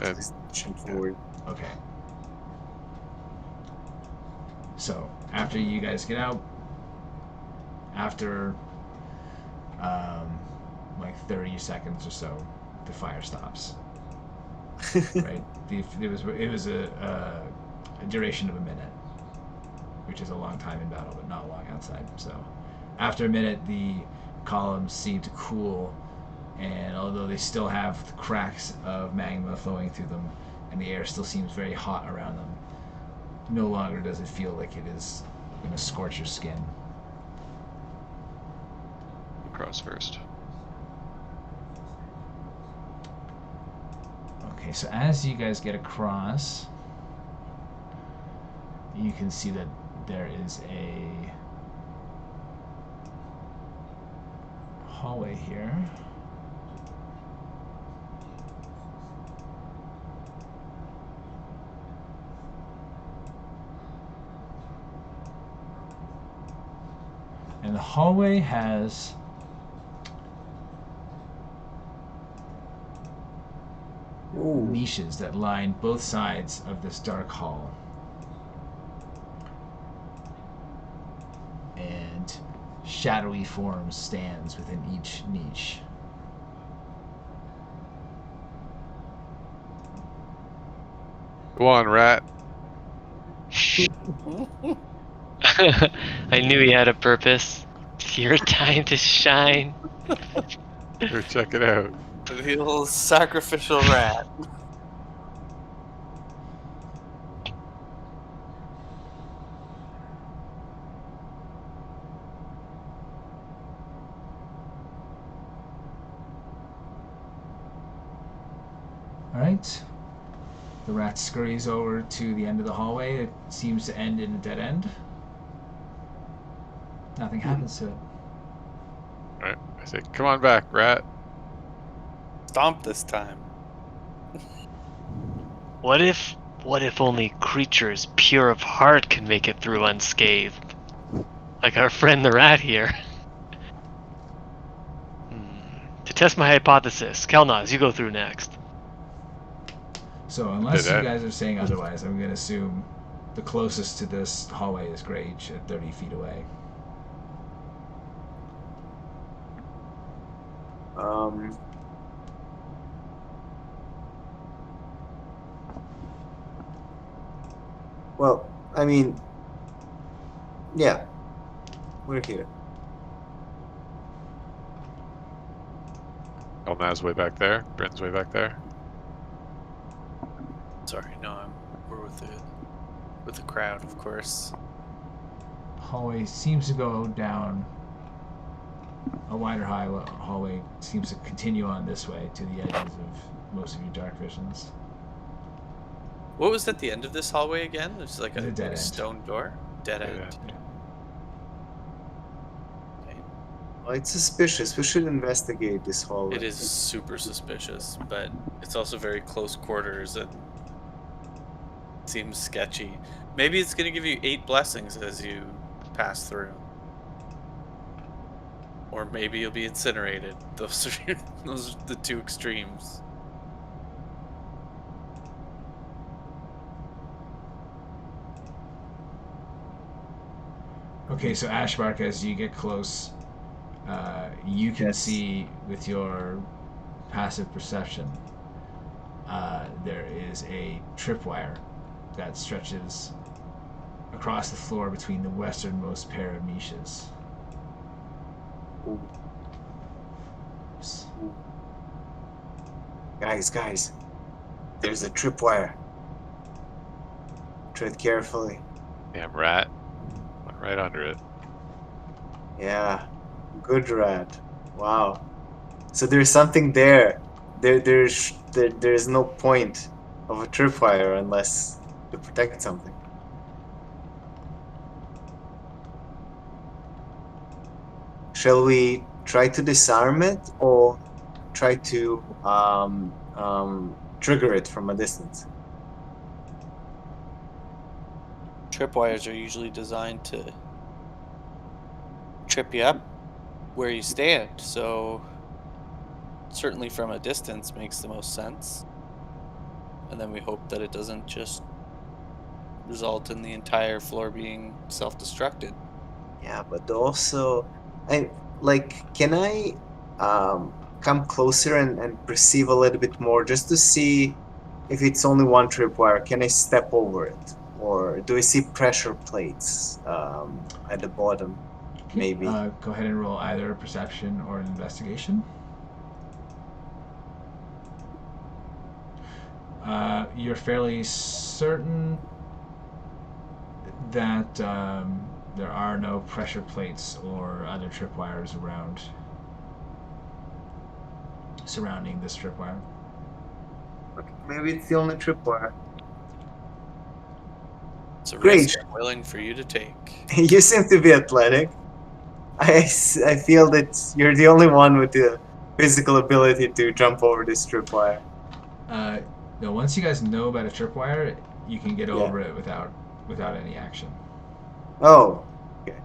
And Pushing forward. Okay. So, after you guys get out, after like 30 seconds or so, the fire stops. Right? It was a duration of a minute, which is a long time in battle, but not long outside. So, after a minute, the columns seem to cool, and although they still have the cracks of magma flowing through them, and the air still seems very hot around them, no longer does it feel like it is going to scorch your skin. Cross first. Okay, so as you guys get across, you can see that there is a hallway here. And the hallway has Ooh. niches that line both sides of this dark hall. And shadowy forms stands within each niche. go on, rat. I knew he had a purpose. It's your time to shine. Here, check it out. The old sacrificial rat. Alright. The rat scurries over to the end of the hallway. It seems to end in a dead end. Nothing happens to it. Alright, I say, come on back, rat. Stomp this time. What if only creatures pure of heart can make it through unscathed? Like our friend the rat here. To test my hypothesis, Kelnozz, you go through next. So unless Dead you end. guys are saying otherwise, I'm going to assume the closest to this hallway is Grage at 30 feet away. Well, I mean, yeah, we're here. Kelnozz way back there. Bryn's way back there. Sorry, no, we're with the crowd, of course. Hallway seems to go down. A wider hallway seems to continue on this way to the edges of most of your dark visions. What was at the end of this hallway again? There's like It's a a dead big end. stone door. Dead Dead end. end. Okay. Oh, it's suspicious. We should investigate this hallway. It is super suspicious, but it's also very close quarters and seems sketchy. Maybe it's going to give you 8 blessings as you pass through. Or maybe you'll be incinerated. Those are those are the two extremes. Okay, so Ashbark, as you get close, you can Yes. see with your passive perception, there is a tripwire that stretches across the floor between the westernmost pair of niches. Ooh. Ooh. Guys, there's a tripwire. Tread carefully. Damn rat. Went right under it. Yeah, good rat. Wow. So there's something there. There's no point of a tripwire unless to protect something. Shall we try to disarm it or try to trigger it from a distance? Tripwires are usually designed to trip you up where you stand, so certainly from a distance makes the most sense. And then we hope that it doesn't just result in the entire floor being self-destructed. Yeah, but also, can I come closer and perceive a little bit more just to see if it's only one tripwire? Can I step over it, or do I see pressure plates at the bottom? Maybe. Go ahead and roll either a perception or an investigation. You're fairly certain that there are no pressure plates or other tripwires around surrounding this tripwire. Okay, maybe it's the only tripwire. It's a Great. risk I'm willing for you to take. You seem to be athletic. I feel that you're the only one with the physical ability to jump over this tripwire. No, once you guys know about a tripwire, you can get Yeah. over it without any action. Oh, okay.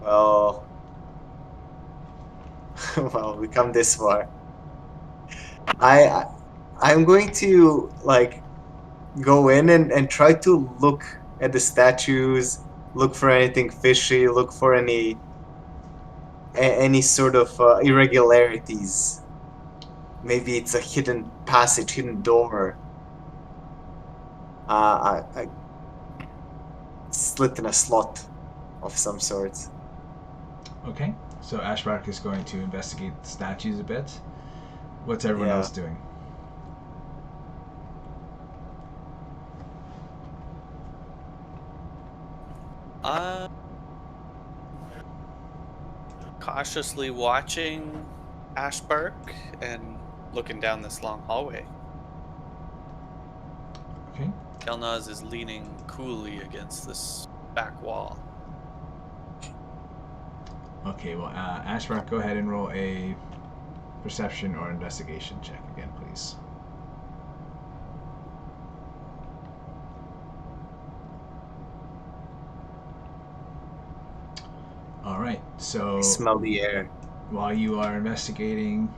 Well, well, we come this far. I I'm going to go in and try to look at the statues, look for anything fishy, look for any sort of irregularities. Maybe it's a hidden passage, hidden door. I slit in a slot of some sort. Okay, so Ashbark is going to investigate the statues a bit. What's everyone Yeah. else doing? Cautiously watching Ashbark and looking down this long hallway. Okay. Kelnozz is leaning coolly against this back wall. Okay, well, Ashbark, go ahead and roll a perception or investigation check again, please. All right, so I smell the air. while you are investigating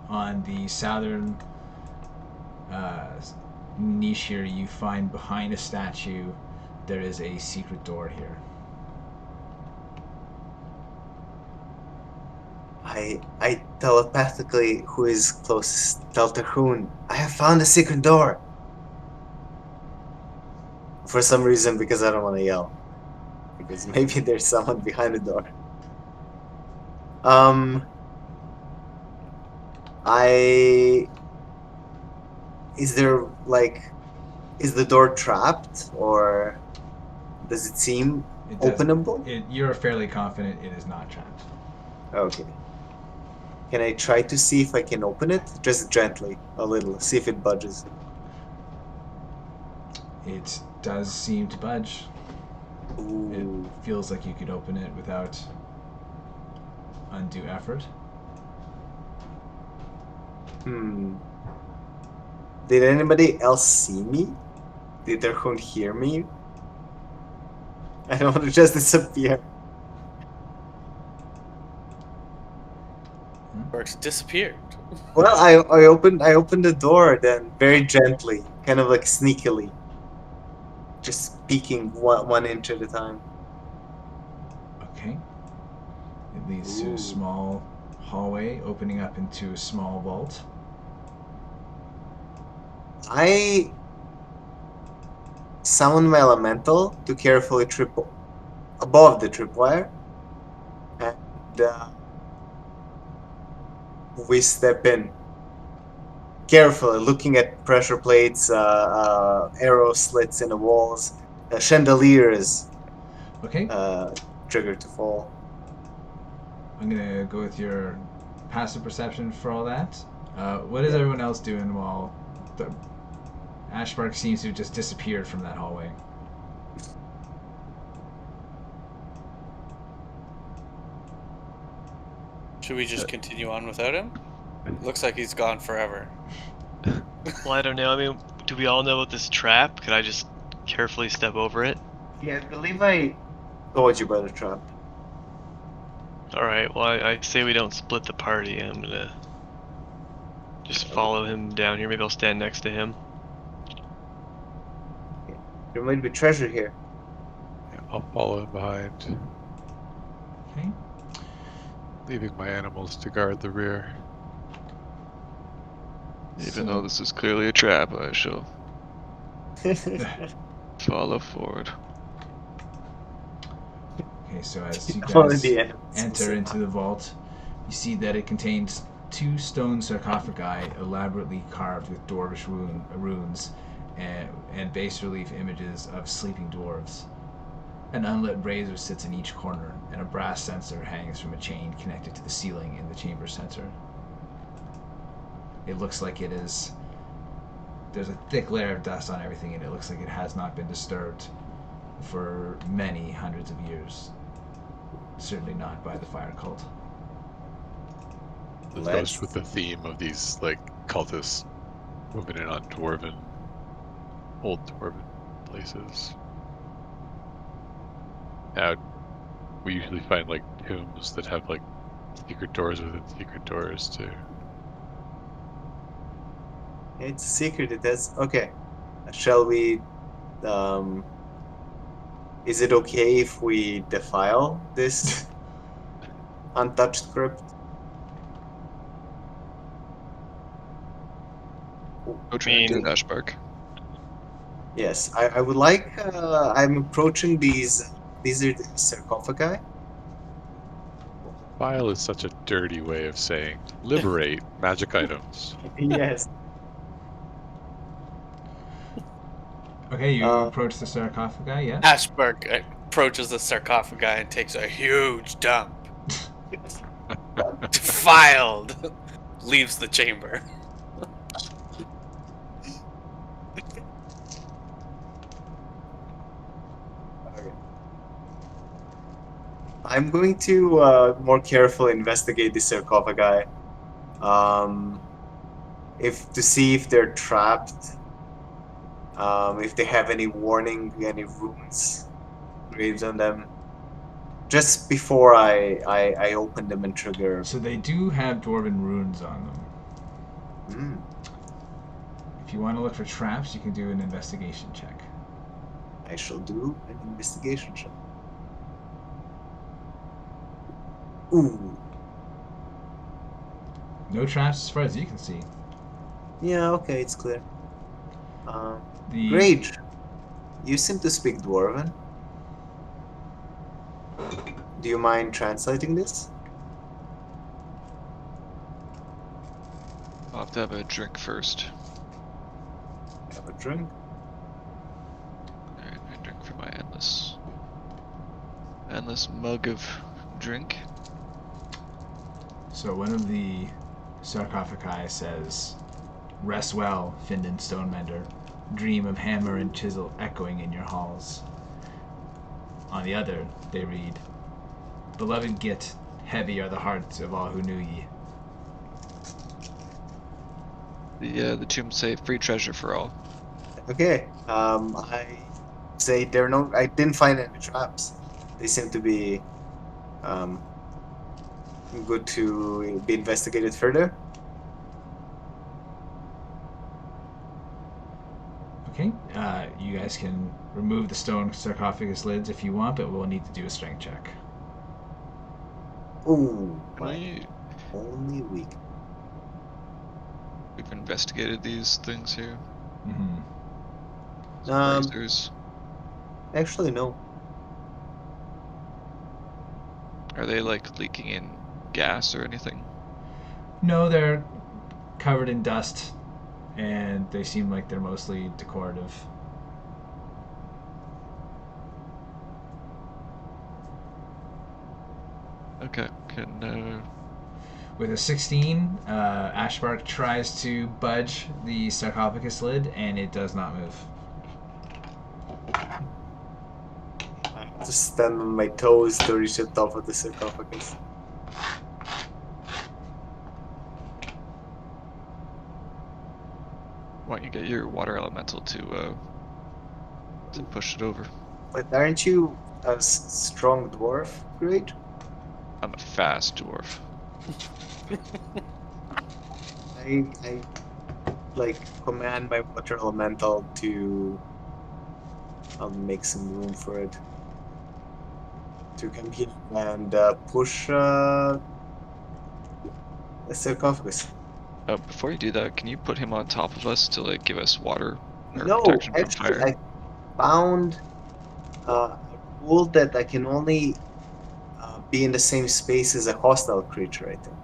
on the southern niche here, you find behind a statue there is a secret door here. I telepathically who is closest. Tell Tharhun, I have found a secret door. For some reason, because I don't want to yell. Because maybe there's someone behind the door. I... Is there, is the door trapped? Or does it seem It does, openable? you're fairly confident it is not trapped. Okay. Can I try to see if I can open it? Just gently, a little. See if it budges. It does seem to budge. Ooh. It feels like you could open it without undue effort. Did anybody else see me? Did Tharhun hear me? I don't want to just disappear. Or it disappeared. Well, I opened the door then very gently, kind of like sneakily, just peeking one inch at a time. Okay. It leads to Ooh. a small hallway opening up into a small vault. I summon my elemental to carefully trip above the tripwire, and we step in carefully, looking at pressure plates, arrow slits in the walls, chandeliers Okay. triggered to fall. I'm gonna go with your passive perception for all that. What is Yeah. everyone else doing while the Ashbark seems to have just disappeared from that hallway? Should we just continue on without him? Looks like he's gone forever. Well, I don't know. I mean, do we all know about this trap? Could I just carefully step over it? Yeah, I believe I told you about the trap. Alright, well, I say we don't split the party. I'm gonna just follow him down here. Maybe I'll stand next to him. There might be treasure here. Yeah, I'll follow him behind, Okay. leaving my animals to guard the rear. Even though this is clearly a trap, I shall follow forward. Okay, so as you All guys the enemies enter will into the vault, you see that it contains 2 stone sarcophagi elaborately carved with dwarvish runes and bas relief images of sleeping dwarves. An unlit brazier sits in each corner, and a brass censer hangs from a chain connected to the ceiling in the chamber center. It looks like it is... There's a thick layer of dust on everything, and it looks like it has not been disturbed for many hundreds of years. Certainly not by the fire cult. This Let's- goes with the theme of these like cultists moving in on old dwarven places. Now, we usually find like tombs that have like secret doors within secret doors too. It's a secret. It has. Okay. Shall we? Is it okay if we defile this untouched crypt? Go try and do it, Ashbark. Yes, I would like. I'm approaching these. These are the sarcophagi. File is such a dirty way of saying liberate magic items. Yes. Okay, you approach the sarcophagi, yes? Ashbark approaches the sarcophagi and takes a huge dump. Defiled. Leaves the chamber. I'm going to more carefully investigate the sarcophagi. If to see if they're trapped. If they have any warning, any runes engraved on them. Just before I open them and trigger. So they do have dwarven runes on them. Mm. If you want to look for traps, you can do an investigation check. I shall do an investigation check. Ooh. No traps as far as you can see. Yeah, okay, it's clear. The Grage, you seem to speak Dwarven. Do you mind translating this? I'll have to have a drink first. Have a drink. Alright, I drink from my endless mug of drink. So one of the sarcophagi says, "Rest well, Findon Stonemender," dream of hammer and chisel echoing in your halls. On the other, they read, "Beloved Git, heavy are the hearts of all who knew ye." The tombs say free treasure for all. Okay. I say I didn't find any traps. They seem to be good to be investigated further. Okay, you guys can remove the stone sarcophagus lids if you want, but we'll need to do a strength check. Ooh, my We've only weak. investigated these things here. Mm-hmm. Blazers. Actually, no. Are they like leaking in gas or anything? No, they're covered in dust, and they seem like they're mostly decorative. Okay, can With a 16, Ashbark tries to budge the sarcophagus lid, and it does not move. I have to stand on my toes to reach the top of the sarcophagus. why don't you get your water elemental to push it over? But aren't you a strong dwarf, Grage? I'm a fast dwarf. I like command my water elemental to make some room for it to come here and push the sarcophagus. Before you do that, can you put him on top of us to like give us water or No, protection from actually, fire? I found a rule that I can only be in the same space as a hostile creature, I think.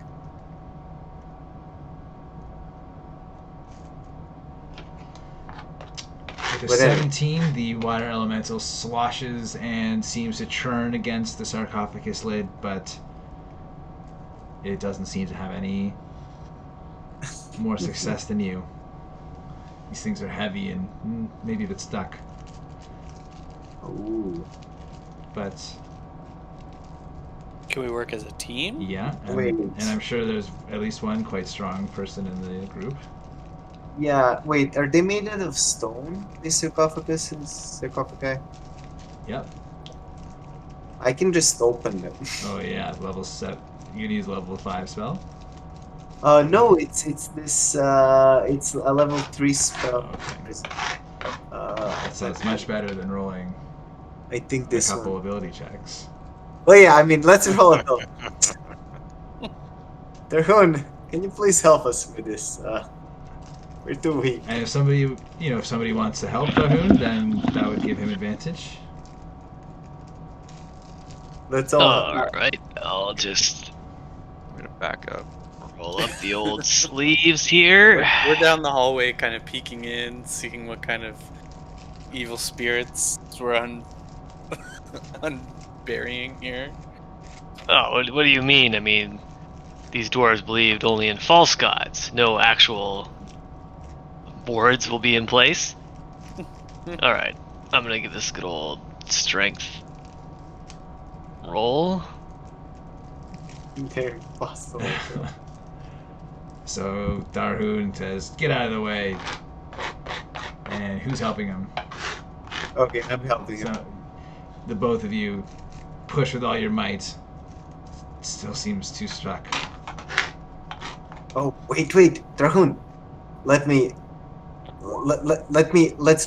With a But anyway. 17, the water elemental sloshes and seems to churn against the sarcophagus lid, but it doesn't seem to have any more success than you. These things are heavy and maybe a bit stuck. Ooh. But Can we work as a team? yeah, Wait. and I'm sure there's at least one quite strong person in the group. Yeah, wait, are they made out of stone? These sarcophagi? Yep. I can just open them. Oh yeah, level 7. You can use level 5 spell. No, it's this it's a level 3 spell. So it's much better than rolling I think a this couple one. ability checks. Well, yeah, I mean, let's roll it. Tharhun, can you please help us with this? We're too weak. And if somebody wants to help Tharhun, then that would give him advantage. That's all. Alright, I'll just I'm gonna back up. roll up the old sleeves here. We're down the hallway, kind of peeking in, seeing what kind of evil spirits we're unburying here. Oh, what do you mean? I mean, these dwarves believed only in false gods. No actual boards will be in place. Alright, I'm gonna give this good old strength roll. Very possible. So Tharhun says, "Get out of the way." And who's helping him? Okay, I'm helping you. So the both of you push with all your might. Still seems too struck. Oh, wait, Tharhun, let's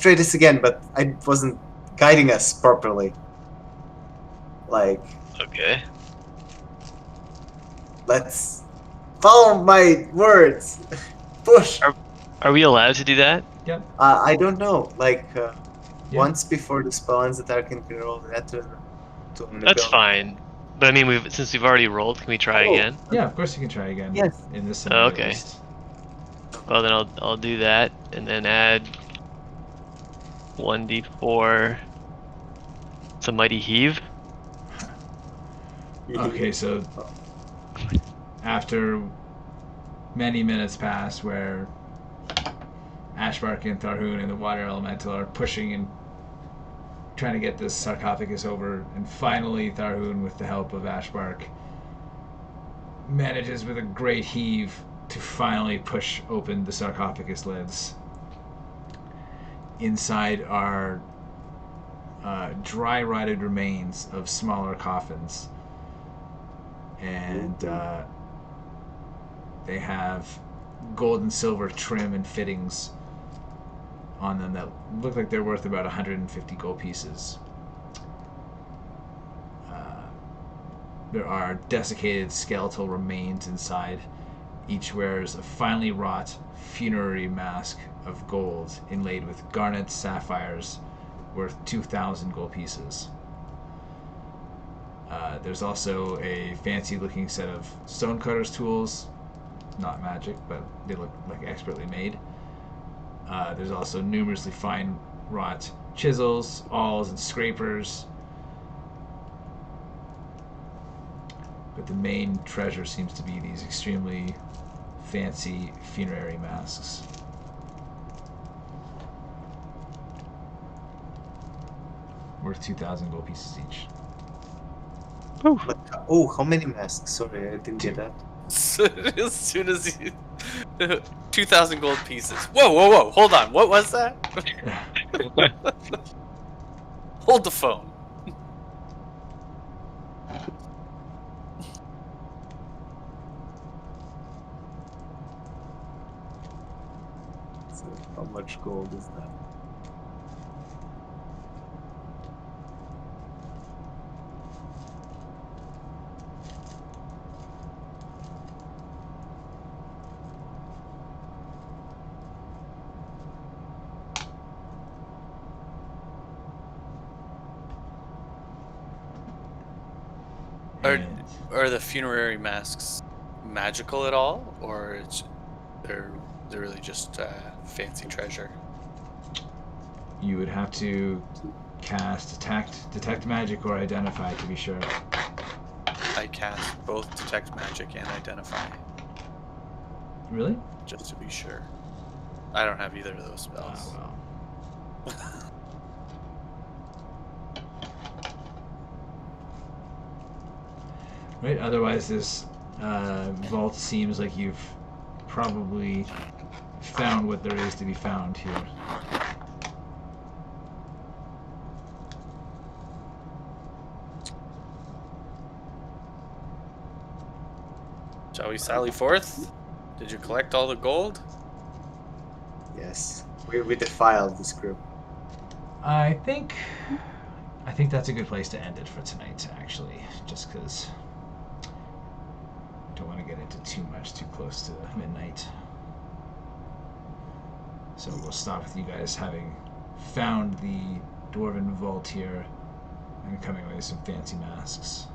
try this again, but I wasn't guiding us properly. Like, Okay. let's follow my words. Push. Are we allowed to do that? Yep. I don't know. Like, Yeah. once before the spell ends, the Tarkin can roll that to an That's ability. fine. But I mean, since we've already rolled, can we try Oh. again? Yeah, of course you can try again. Yes. In this Oh, scenario. okay. At least. Well, then I'll do that, and then add 1d4. It's a mighty heave. Okay, so after many minutes pass where Ashbark and Tharhun and the water elemental are pushing and trying to get this sarcophagus over, and finally Tharhun, with the help of Ashbark, manages with a great heave to finally push open the sarcophagus lids. Inside are dry rotted remains of smaller coffins, and they have gold and silver trim and fittings on them that look like they're worth about 150 gold pieces. There are desiccated skeletal remains inside. Each wears a finely wrought funerary mask of gold inlaid with garnet sapphires worth 2,000 gold pieces. There's also a fancy looking set of stonecutter's tools, not magic, but they look like expertly made. There's also numerously fine wrought chisels, awls, and scrapers. But the main treasure seems to be these extremely fancy funerary masks. Worth 2,000 gold pieces each. But, oh, how many masks? Sorry, I didn't get that. As soon as you 2,000 gold pieces. Whoa, whoa, whoa! Hold on. What was that? Hold the phone. So how much gold is that? Are the funerary masks magical at all, or they're really just fancy treasure? You would have to cast detect magic or identify to be sure. I cast both detect magic and identify, Really? just to be sure. I don't have either of those spells. Well. Right. Otherwise, this vault seems like you've probably found what there is to be found here. Shall we sally forth? Did you collect all the gold? Yes, we defiled this group. I think that's a good place to end it for tonight, actually, just because I don't want to get into too much too close to midnight. So we'll stop with you guys having found the dwarven vault here and coming away with some fancy masks.